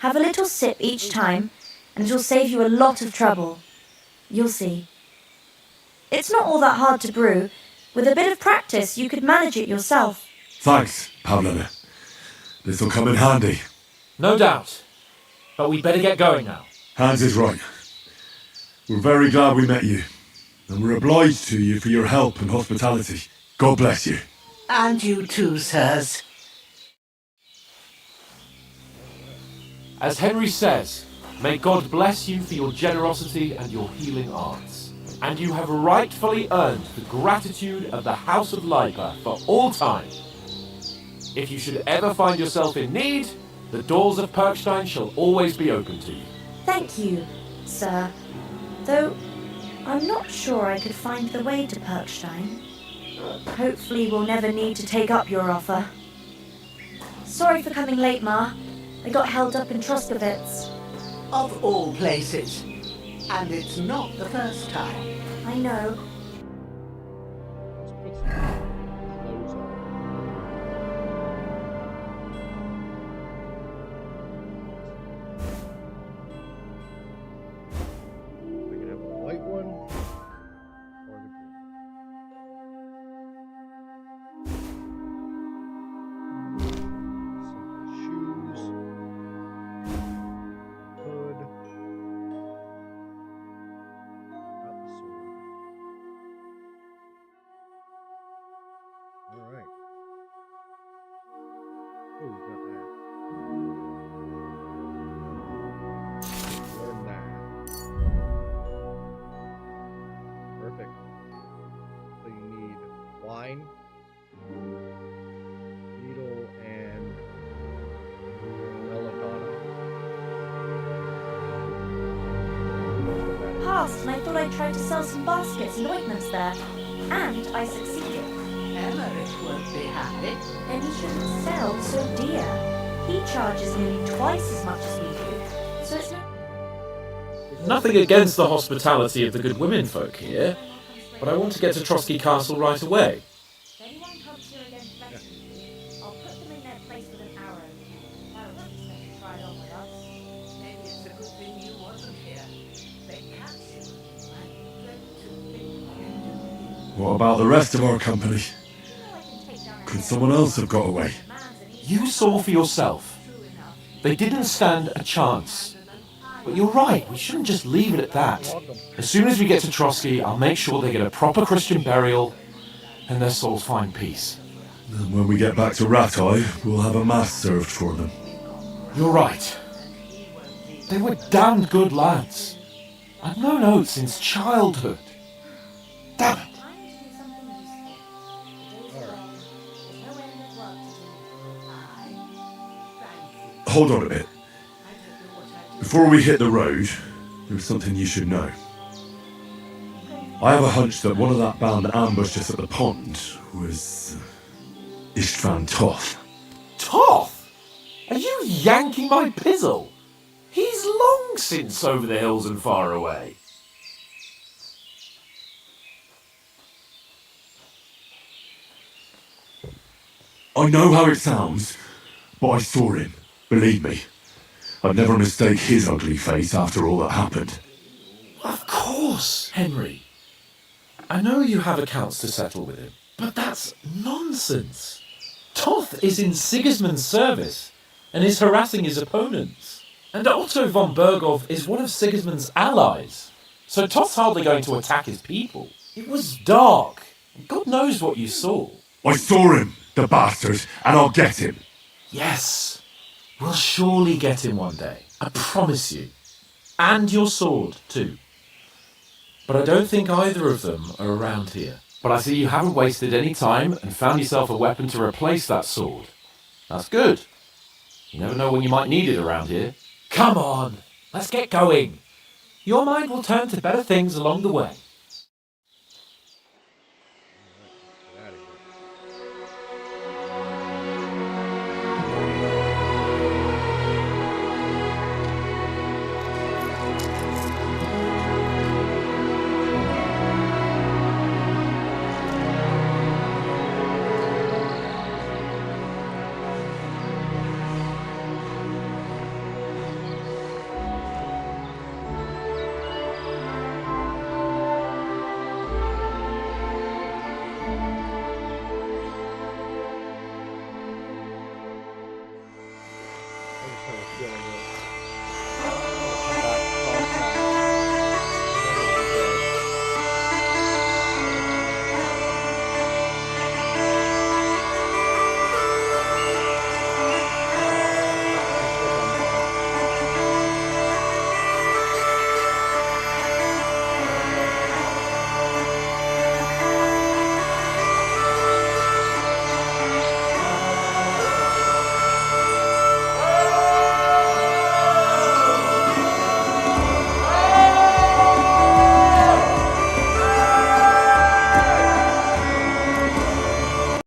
Have a little sip each time, and it'll save you a lot of trouble. You'll see. It's not all that hard to brew. With a bit of practice, you could manage it yourself. Thanks, Pavlina. This'll come in handy. No doubt. But we'd better get going now. Hans is right. We're very glad we met you, and we're obliged to you for your help and hospitality. God bless you. And you too, sirs. As Henry says, may God bless you for your generosity and your healing arts. And you have rightfully earned the gratitude of the House of Leipa for all time. If you should ever find yourself in need, the doors of Perkstein shall always be open to you. Thank you, sir. Though I'm not sure I could find the way to Perkstein. Hopefully we'll never need to take up your offer. Sorry for coming late, Ma. I got held up in Troskovitz. Of all places. And it's not the first time. I know. We can have the white one or the green. Simple shoes. Hood. Got the sword. Alright. Oh, we got that. Learn that. Perfect. So you need wine, needle, and belladonna. Passed, and I thought I'd try to sell some baskets and ointments there. And I succeeded. Emmerich won't be happy. Then he shouldn't sell so dear. He charges nearly twice as much as we do, so it's no... Nothing against the hospitality of the good women folk here, but I want to get to Trotsky Castle right away. If anyone comes here again threatening, I'll put them in their place with an arrow. I don't expect to try it on with us. Maybe it's a good thing you wasn't here. They catch you. I dread to think what you do. What about the rest of our company? Could someone else have got away? You saw for yourself. They didn't stand a chance. But you're right, we shouldn't just leave it at that. As soon as we get to Trotsky, I'll make sure they get a proper Christian burial and their souls find peace. And when we get back to Ratai, we'll have a mass served for them. You're right. They were damned good lads. I've known oaths since childhood. Damn it. hold on a bit. Before we hit the road, there's something you should know. I have a hunch that one of that band that ambushed us at the pond was Istvan Toth. Toth? Are you yanking my pizzle? He's long since over the hills and far away. I know how it sounds, but I saw him. Believe me. I'd never mistake his ugly face after all that happened. Of course, Henry. I know you have accounts to settle with him, but that's nonsense. Toth is in Sigismund's service and is harassing his opponents. And Otto von Berghoff is one of Sigismund's allies. So Toth's hardly going to attack his people. It was dark. God knows what you saw. I saw him, the bastard, and I'll get him. Yes, we'll surely get him one day. I promise you. And your sword, too. But I don't think either of them are around here. But I see you haven't wasted any time and found yourself a weapon to replace that sword. That's good. You never know when you might need it around here. Come on, let's get going. Your mind will turn to better things along the way.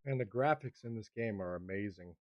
And the graphics in this game are amazing.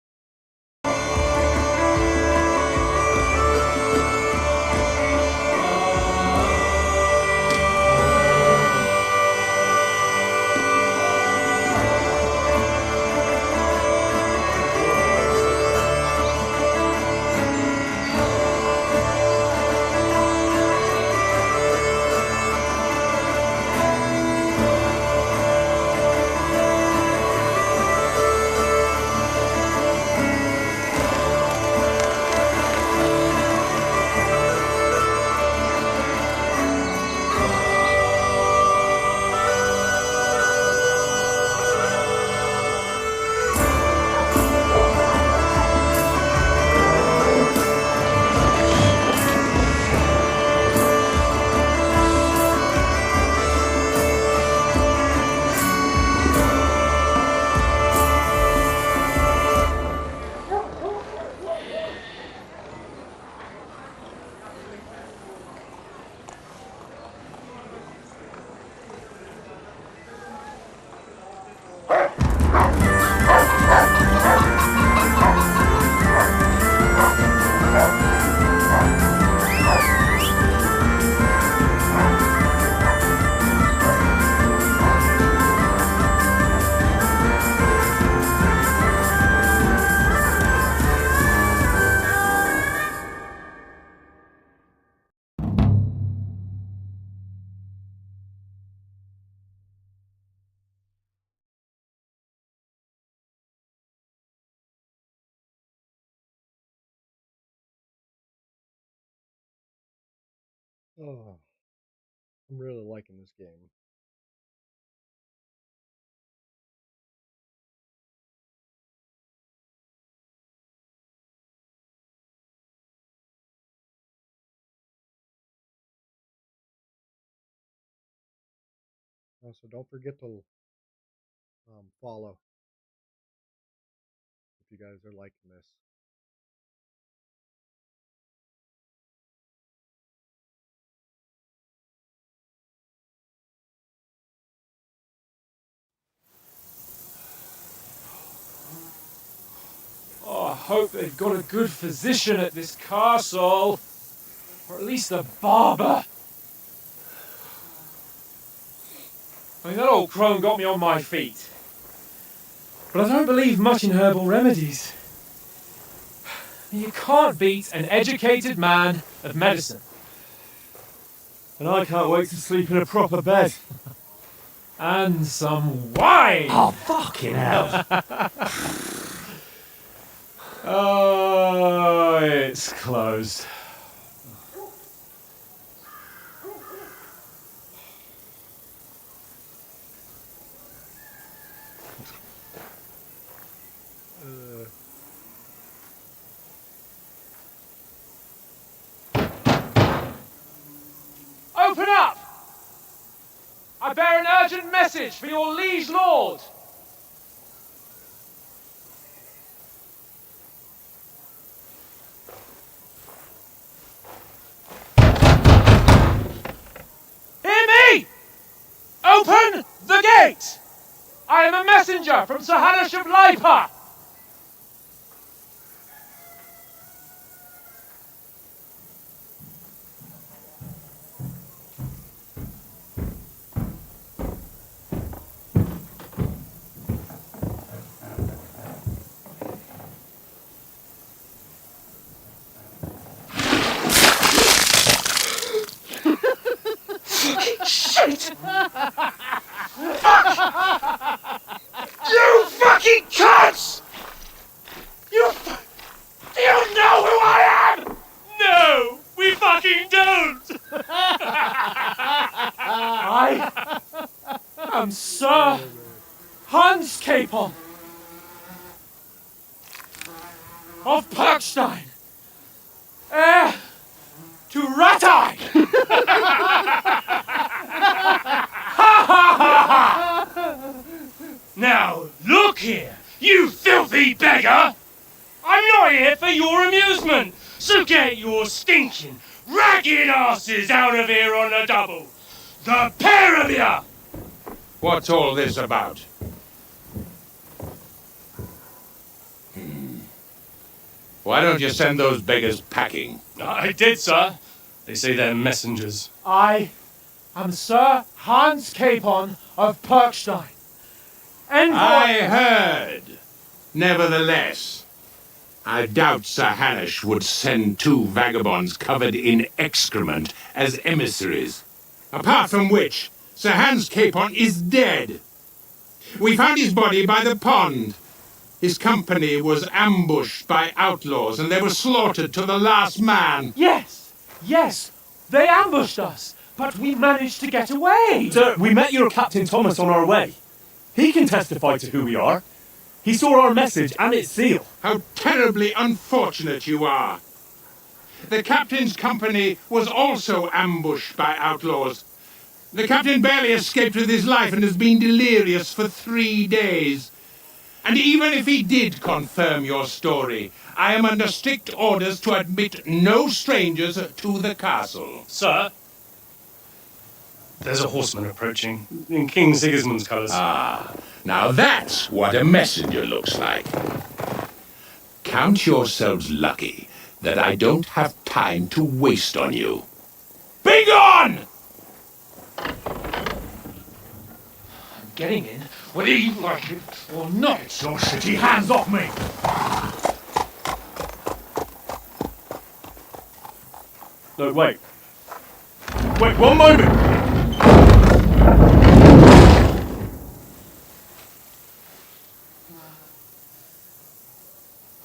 Oh, I'm really liking this game. So don't forget to follow if you guys are liking this. hope they've got a good physician at this castle. Or at least a barber. I mean, that old crone got me on my feet. But I don't believe much in herbal remedies. You can't beat an educated man of medicine. And I can't wait to sleep in a proper bed. And some wine! Oh, fucking hell. Oh, it's closed. Open up! I bear an urgent message for your liege lord. Hear me! Open the gate! I am a messenger from Sir Hanish of Lipa. Shit! Fuck! You fucking cunts! Do you know who I am? No, we fucking don't! I am Sir Hans Capon of Perkstein, heir to Ratai. Now, look here, you filthy beggar! I'm not here for your amusement, so get your stinking, ragged asses out of here on the double! The pair of you! What's all this about? Why don't you send those beggars packing? I did, sir. They say they're messengers. I am Sir Hans Capon of Perkstein. Envoy. I heard. Nevertheless, I doubt Sir Hanish would send two vagabonds covered in excrement as emissaries. Apart from which, Sir Hans Capon is dead. We found his body by the pond. His company was ambushed by outlaws and they were slaughtered to the last man. Yes, they ambushed us, but we managed to get away. Sir, we met your Captain Thomas on our way. He can testify to who we are. He saw our message and its seal. How terribly unfortunate you are. The captain's company was also ambushed by outlaws. The captain barely escaped with his life and has been delirious for 3 days. And even if he did confirm your story, I am under strict orders to admit no strangers to the castle. Sir, there's a horseman approaching in King Sigismund's colours. Ah, now that's what a messenger looks like. Count yourselves lucky that I don't have time to waste on you. Be gone! I'm getting in, whether you like it or not. Get your shitty hands off me! No, wait. Wait, one moment!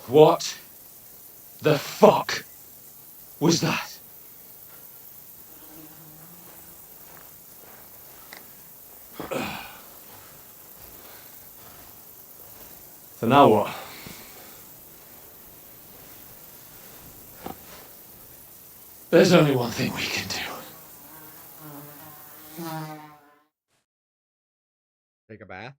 What the fuck was that? So now what? There's only one thing we can do. Take a bath.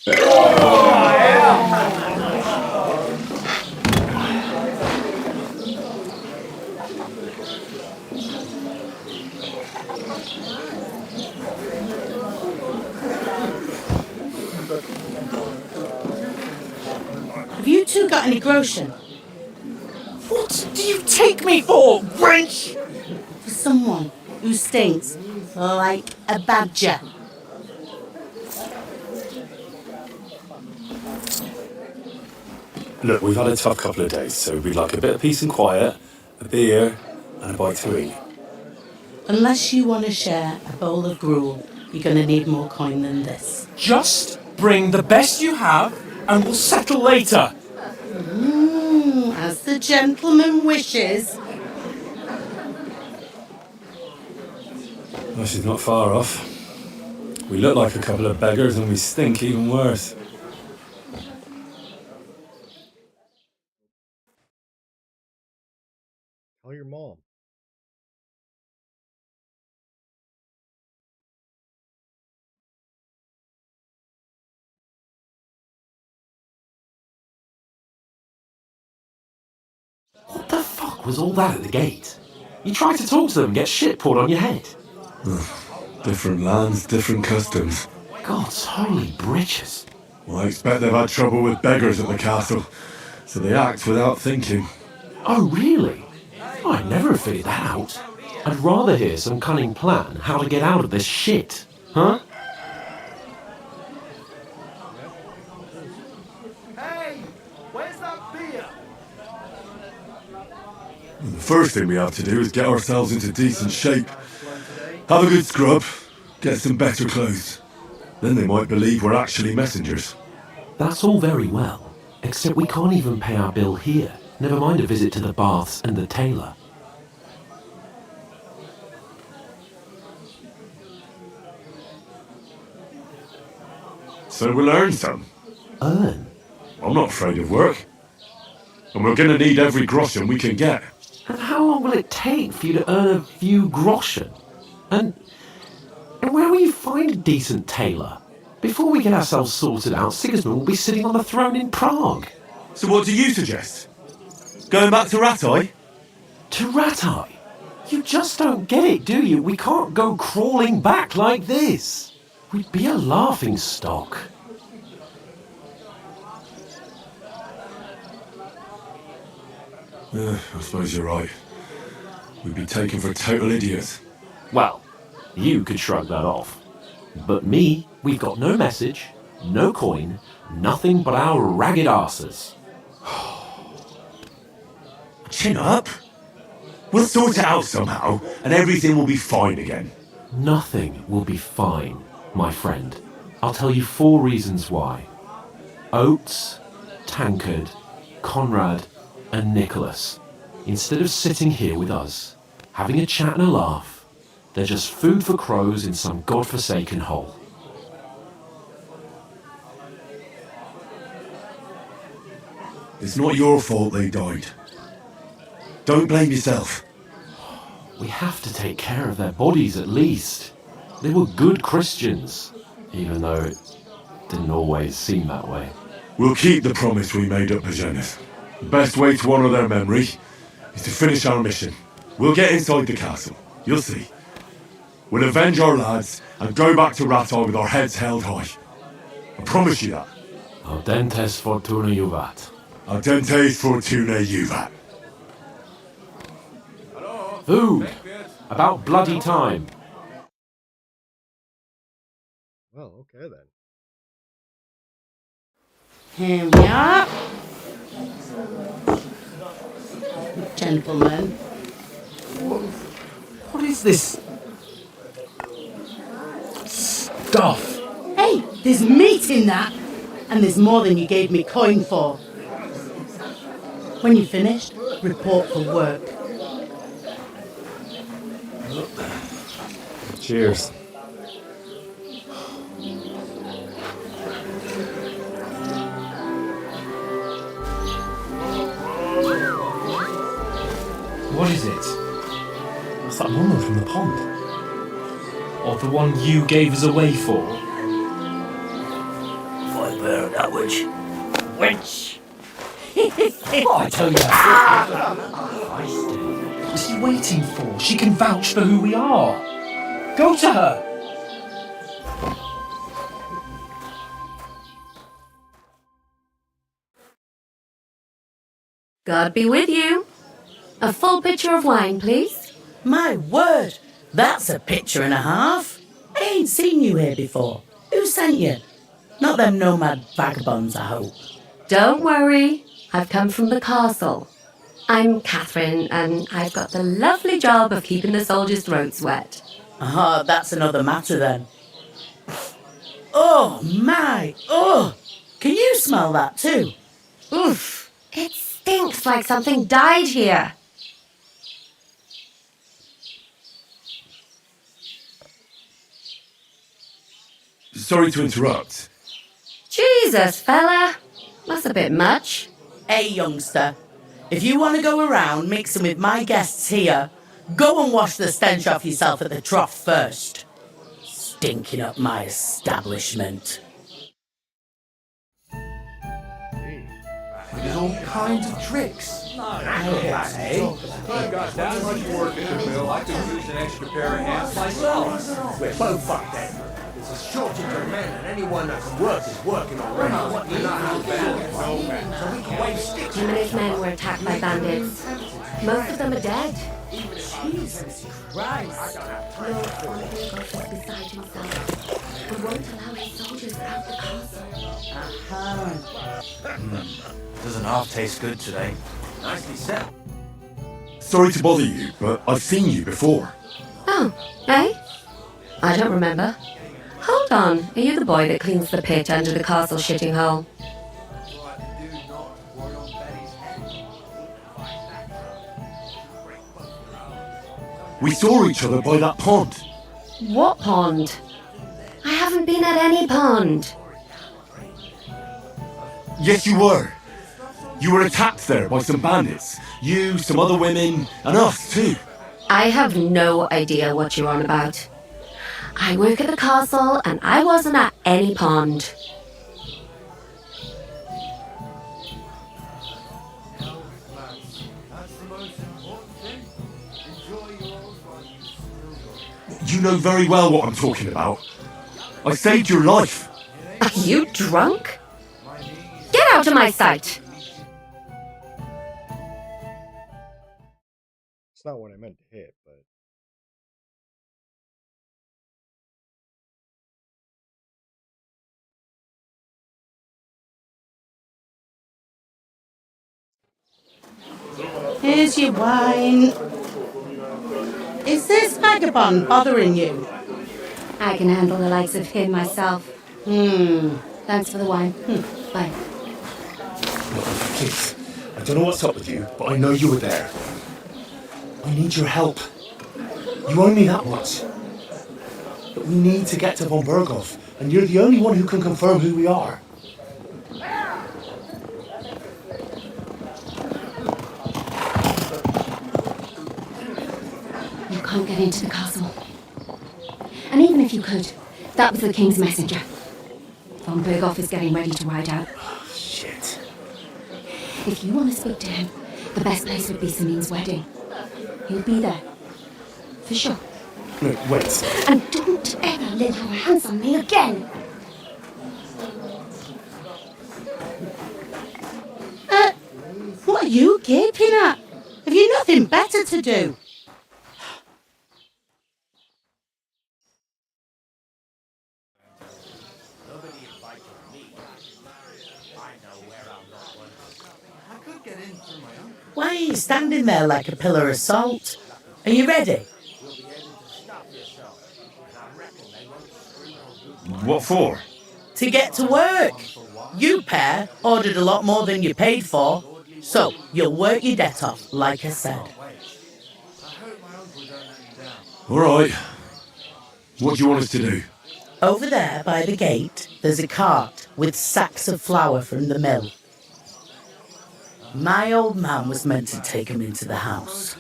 Have you two got any groschen? What do you take me for, wench? For someone who stinks like a badger. Look, we've had a tough couple of days, so we'd like a bit of peace and quiet, a beer, and a bite to eat. Unless you want to share a bowl of gruel, you're going to need more coin than this. Just bring the best you have, and we'll settle later. As the gentleman wishes. Well, she's not far off. We look like a couple of beggars, and we stink even worse. Tell your mom. What the fuck was all that at the gate? You tried to talk to them and get shit poured on your head. Different lands, different customs. God's holy britches. Well, I expect they've had trouble with beggars at the castle, so they act without thinking. Oh, really? I'd never have figured that out. I'd rather hear some cunning plan how to get out of this shit. Huh? Hey, where's that beer? The first thing we have to do is get ourselves into decent shape. Have a good scrub, get some better clothes. Then they might believe we're actually messengers. That's all very well, except we can't even pay our bill here. Never mind a visit to the baths and the tailor. So we'll earn some. Earn? I'm not afraid of work. And we're gonna need every groschen we can get. And how long will it take for you to earn a few groschen? And where will you find a decent tailor? Before we get ourselves sorted out, Sigismund will be sitting on the throne in Prague. So what do you suggest? Going back to Ratai? To Ratai? You just don't get it, do you? We can't go crawling back like this. We'd be a laughing stock. I suppose you're right. We'd be taken for total idiots. Well, you could shrug that off. But me, we've got no message, no coin, nothing but our ragged arses. Chin up. We'll sort it out somehow, and everything will be fine again. Nothing will be fine, my friend. I'll tell you 4 reasons why. Oates, Tankard, Conrad, and Nicholas, instead of sitting here with us, having a chat and a laugh, they're just food for crows in some godforsaken hole. It's not your fault they died. Don't blame yourself. We have to take care of their bodies at least. They were good Christians, even though it didn't always seem that way. We'll keep the promise we made at Pagenis. The best way to honour their memory is to finish our mission. We'll get inside the castle. You'll see. We'll avenge our lads and go back to Ratai with our heads held high. I promise you that. Audentes fortuna juvat. Audentes fortuna juvat. Food! About bloody time. Well, okay then. Here we are. Gentlemen. What is this stuff? Hey, there's meat in that. And there's more than you gave me coin for. When you're finished, report for work. Cheers. What is it? What's that woman from the pond? Or the one you gave us away for? Where that witch? Witch! I tell you. What's he waiting for? She can vouch for who we are. Go to her. God be with you. A full pitcher of wine, please. My word, that's a picture and a half. I ain't seen you here before. Who sent you? Not them nomad vagabonds, I hope. Don't worry, I've come from the castle. I'm Catherine, and I've got the lovely job of keeping the soldiers' throats wet. Ah, that's another matter then. Oh, my! Oh! Can you smell that too? Oof! It stinks like something died here. Sorry to interrupt. Jesus, fella. That's a bit much. Hey, youngster. If you want to go around mixing with my guests here, go and wash the stench off yourself at the trough first. Stinking up my establishment. There's all kinds of tricks. I've got that much work in the mill, I could use an extra pair of hands myself. We're both fucked then. There's a shortage of men, and anyone that can work is working already. We're not out bad, no man. So we can wave sticks. Jimenez men were attacked by bandits. Most of them are dead. Jesus Christ. Lord is beside himself and won't allow his soldiers out the castle. Doesn't half taste good today. Nicely set. Sorry to bother you, but I've seen you before. Oh, eh? I don't remember. Hold on, are you the boy that cleans the pit under the castle shitting hole? We saw each other by that pond. What pond? I haven't been at any pond. Yes, you were. You were attacked there by some bandits. You, some other women, and us too. I have no idea what you're on about. I work at the castle and I wasn't at any pond. You know very well what I'm talking about. I saved your life. Are you drunk? Get out of my sight! It's not what I meant to hit, but... Here's your wine. Is this vagabond bothering you? I can handle the likes of him myself. Thanks for the wine. Bye. Please, I don't know what's up with you, but I know you were there. I need your help. You owe me that much. But we need to get to von Berghoff, and you're the only one who can confirm who we are. You can't get into the castle. And even if you could, that was the king's messenger. Von Berghoff is getting ready to ride out. Shit. If you want to speak to him, the best place would be Samin's wedding. He'll be there. For sure. No, wait. And don't ever lay your hands on me again! What are you gaping at? Have you nothing better to do? Why are you standing there like a pillar of salt? Are you ready? What for? To get to work. You pair ordered a lot more than you paid for, so you'll work your debt off, like I said. All right. What do you want us to do? Over there by the gate, there's a cart with sacks of flour from the mill. My old man was meant to take him into the house.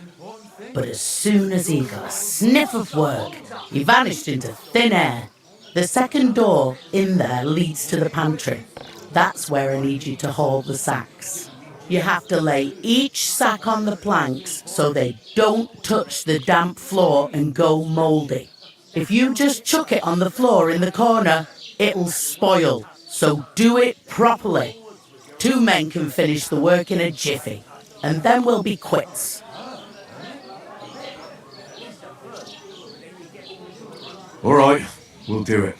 But as soon as he got a sniff of work, he vanished into thin air. The second door in there leads to the pantry. That's where I need you to haul the sacks. You have to lay each sack on the planks so they don't touch the damp floor and go mouldy. If you just chuck it on the floor in the corner, it'll spoil. So do it properly. 2 men can finish the work in a jiffy, and then we'll be quits. All right, we'll do it.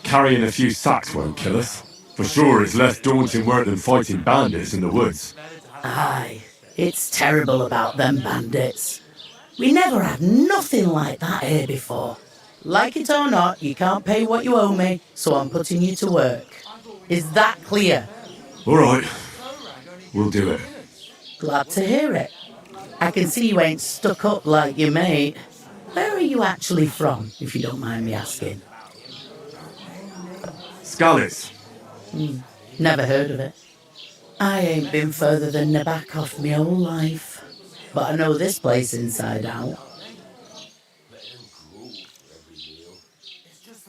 Carrying a few sacks won't kill us. For sure, it's less daunting work than fighting bandits in the woods. Aye, it's terrible about them bandits. We never had nothing like that here before. Like it or not, you can't pay what you owe me, so I'm putting you to work. Is that clear? All right, we'll do it. Glad to hear it. I can see you ain't stuck up like your mate. Where are you actually from, if you don't mind me asking? Scallis. Never heard of it. I ain't been further than Nabakov my whole life. But I know this place inside out.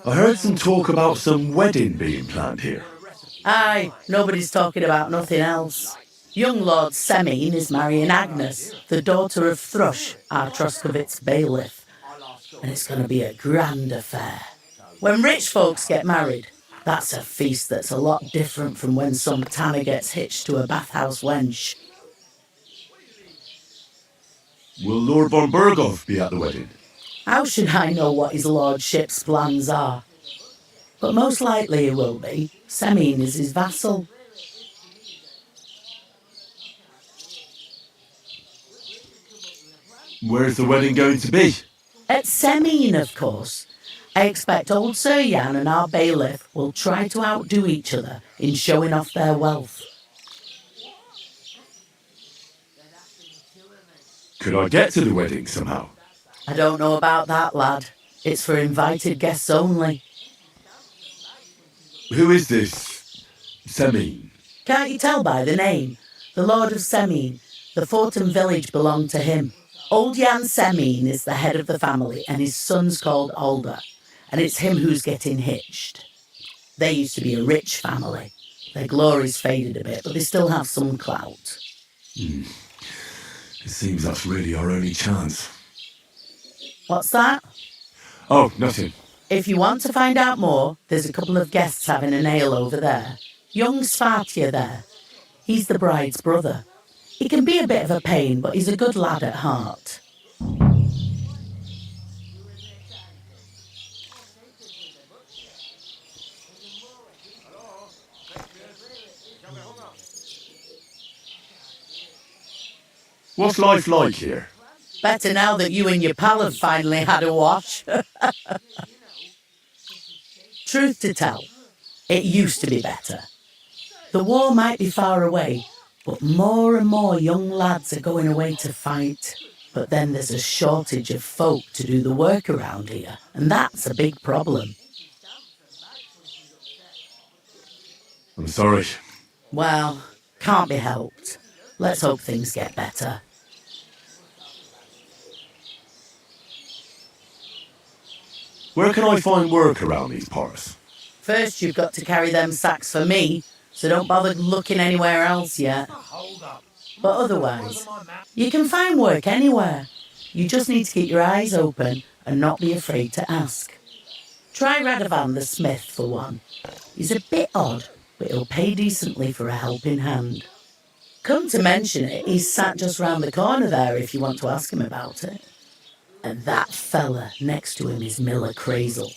I heard some talk about some wedding being planned here. Aye, nobody's talking about nothing else. Young Lord Semine is marrying Agnes, the daughter of Thrush, our Troskovitz bailiff. And it's going to be a grand affair. When rich folks get married, that's a feast that's a lot different from when some tanner gets hitched to a bathhouse wench. Will Lord von Burgov be at the wedding? How should I know what his lordship's plans are? But most likely he will be. Semine is his vassal. Where's the wedding going to be? At Semine, of course. I expect old Sir Jan and our bailiff will try to outdo each other in showing off their wealth. Could I get to the wedding somehow? I don't know about that, lad. It's for invited guests only. Who is this Semine? Can't you tell by the name? The Lord of Semine. The fort and village belong to him. Old Jan Semine is the head of the family and his son's called Alder. And it's him who's getting hitched. They used to be a rich family. Their glory's faded a bit, but they still have some clout. It seems that's really our only chance. What's that? Oh, nothing. If you want to find out more, there's a couple of guests having an ale over there. Young Svartje there. He's the bride's brother. He can be a bit of a pain, but he's a good lad at heart. What's life like here? Better now that you and your pal have finally had a wash. Truth to tell, it used to be better. The war might be far away, but more and more young lads are going away to fight. But then there's a shortage of folk to do the work around here, and that's a big problem. I'm sorry. Well, can't be helped. Let's hope things get better. Where can I find work around these parts? First, you've got to carry them sacks for me, so don't bother looking anywhere else yet. But otherwise, you can find work anywhere. You just need to keep your eyes open and not be afraid to ask. Try Radovan the smith for one. He's a bit odd, but he'll pay decently for a helping hand. Come to mention it, he's sat just round the corner there if you want to ask him about it. And that fella next to him is Miller Crazel.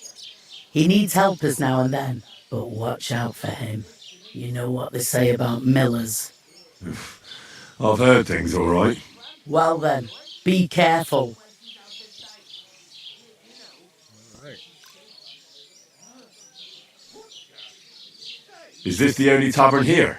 He needs helpers now and then, but watch out for him. You know what they say about Millers. I've heard things all right. Well then, be careful. Is this the only tavern here?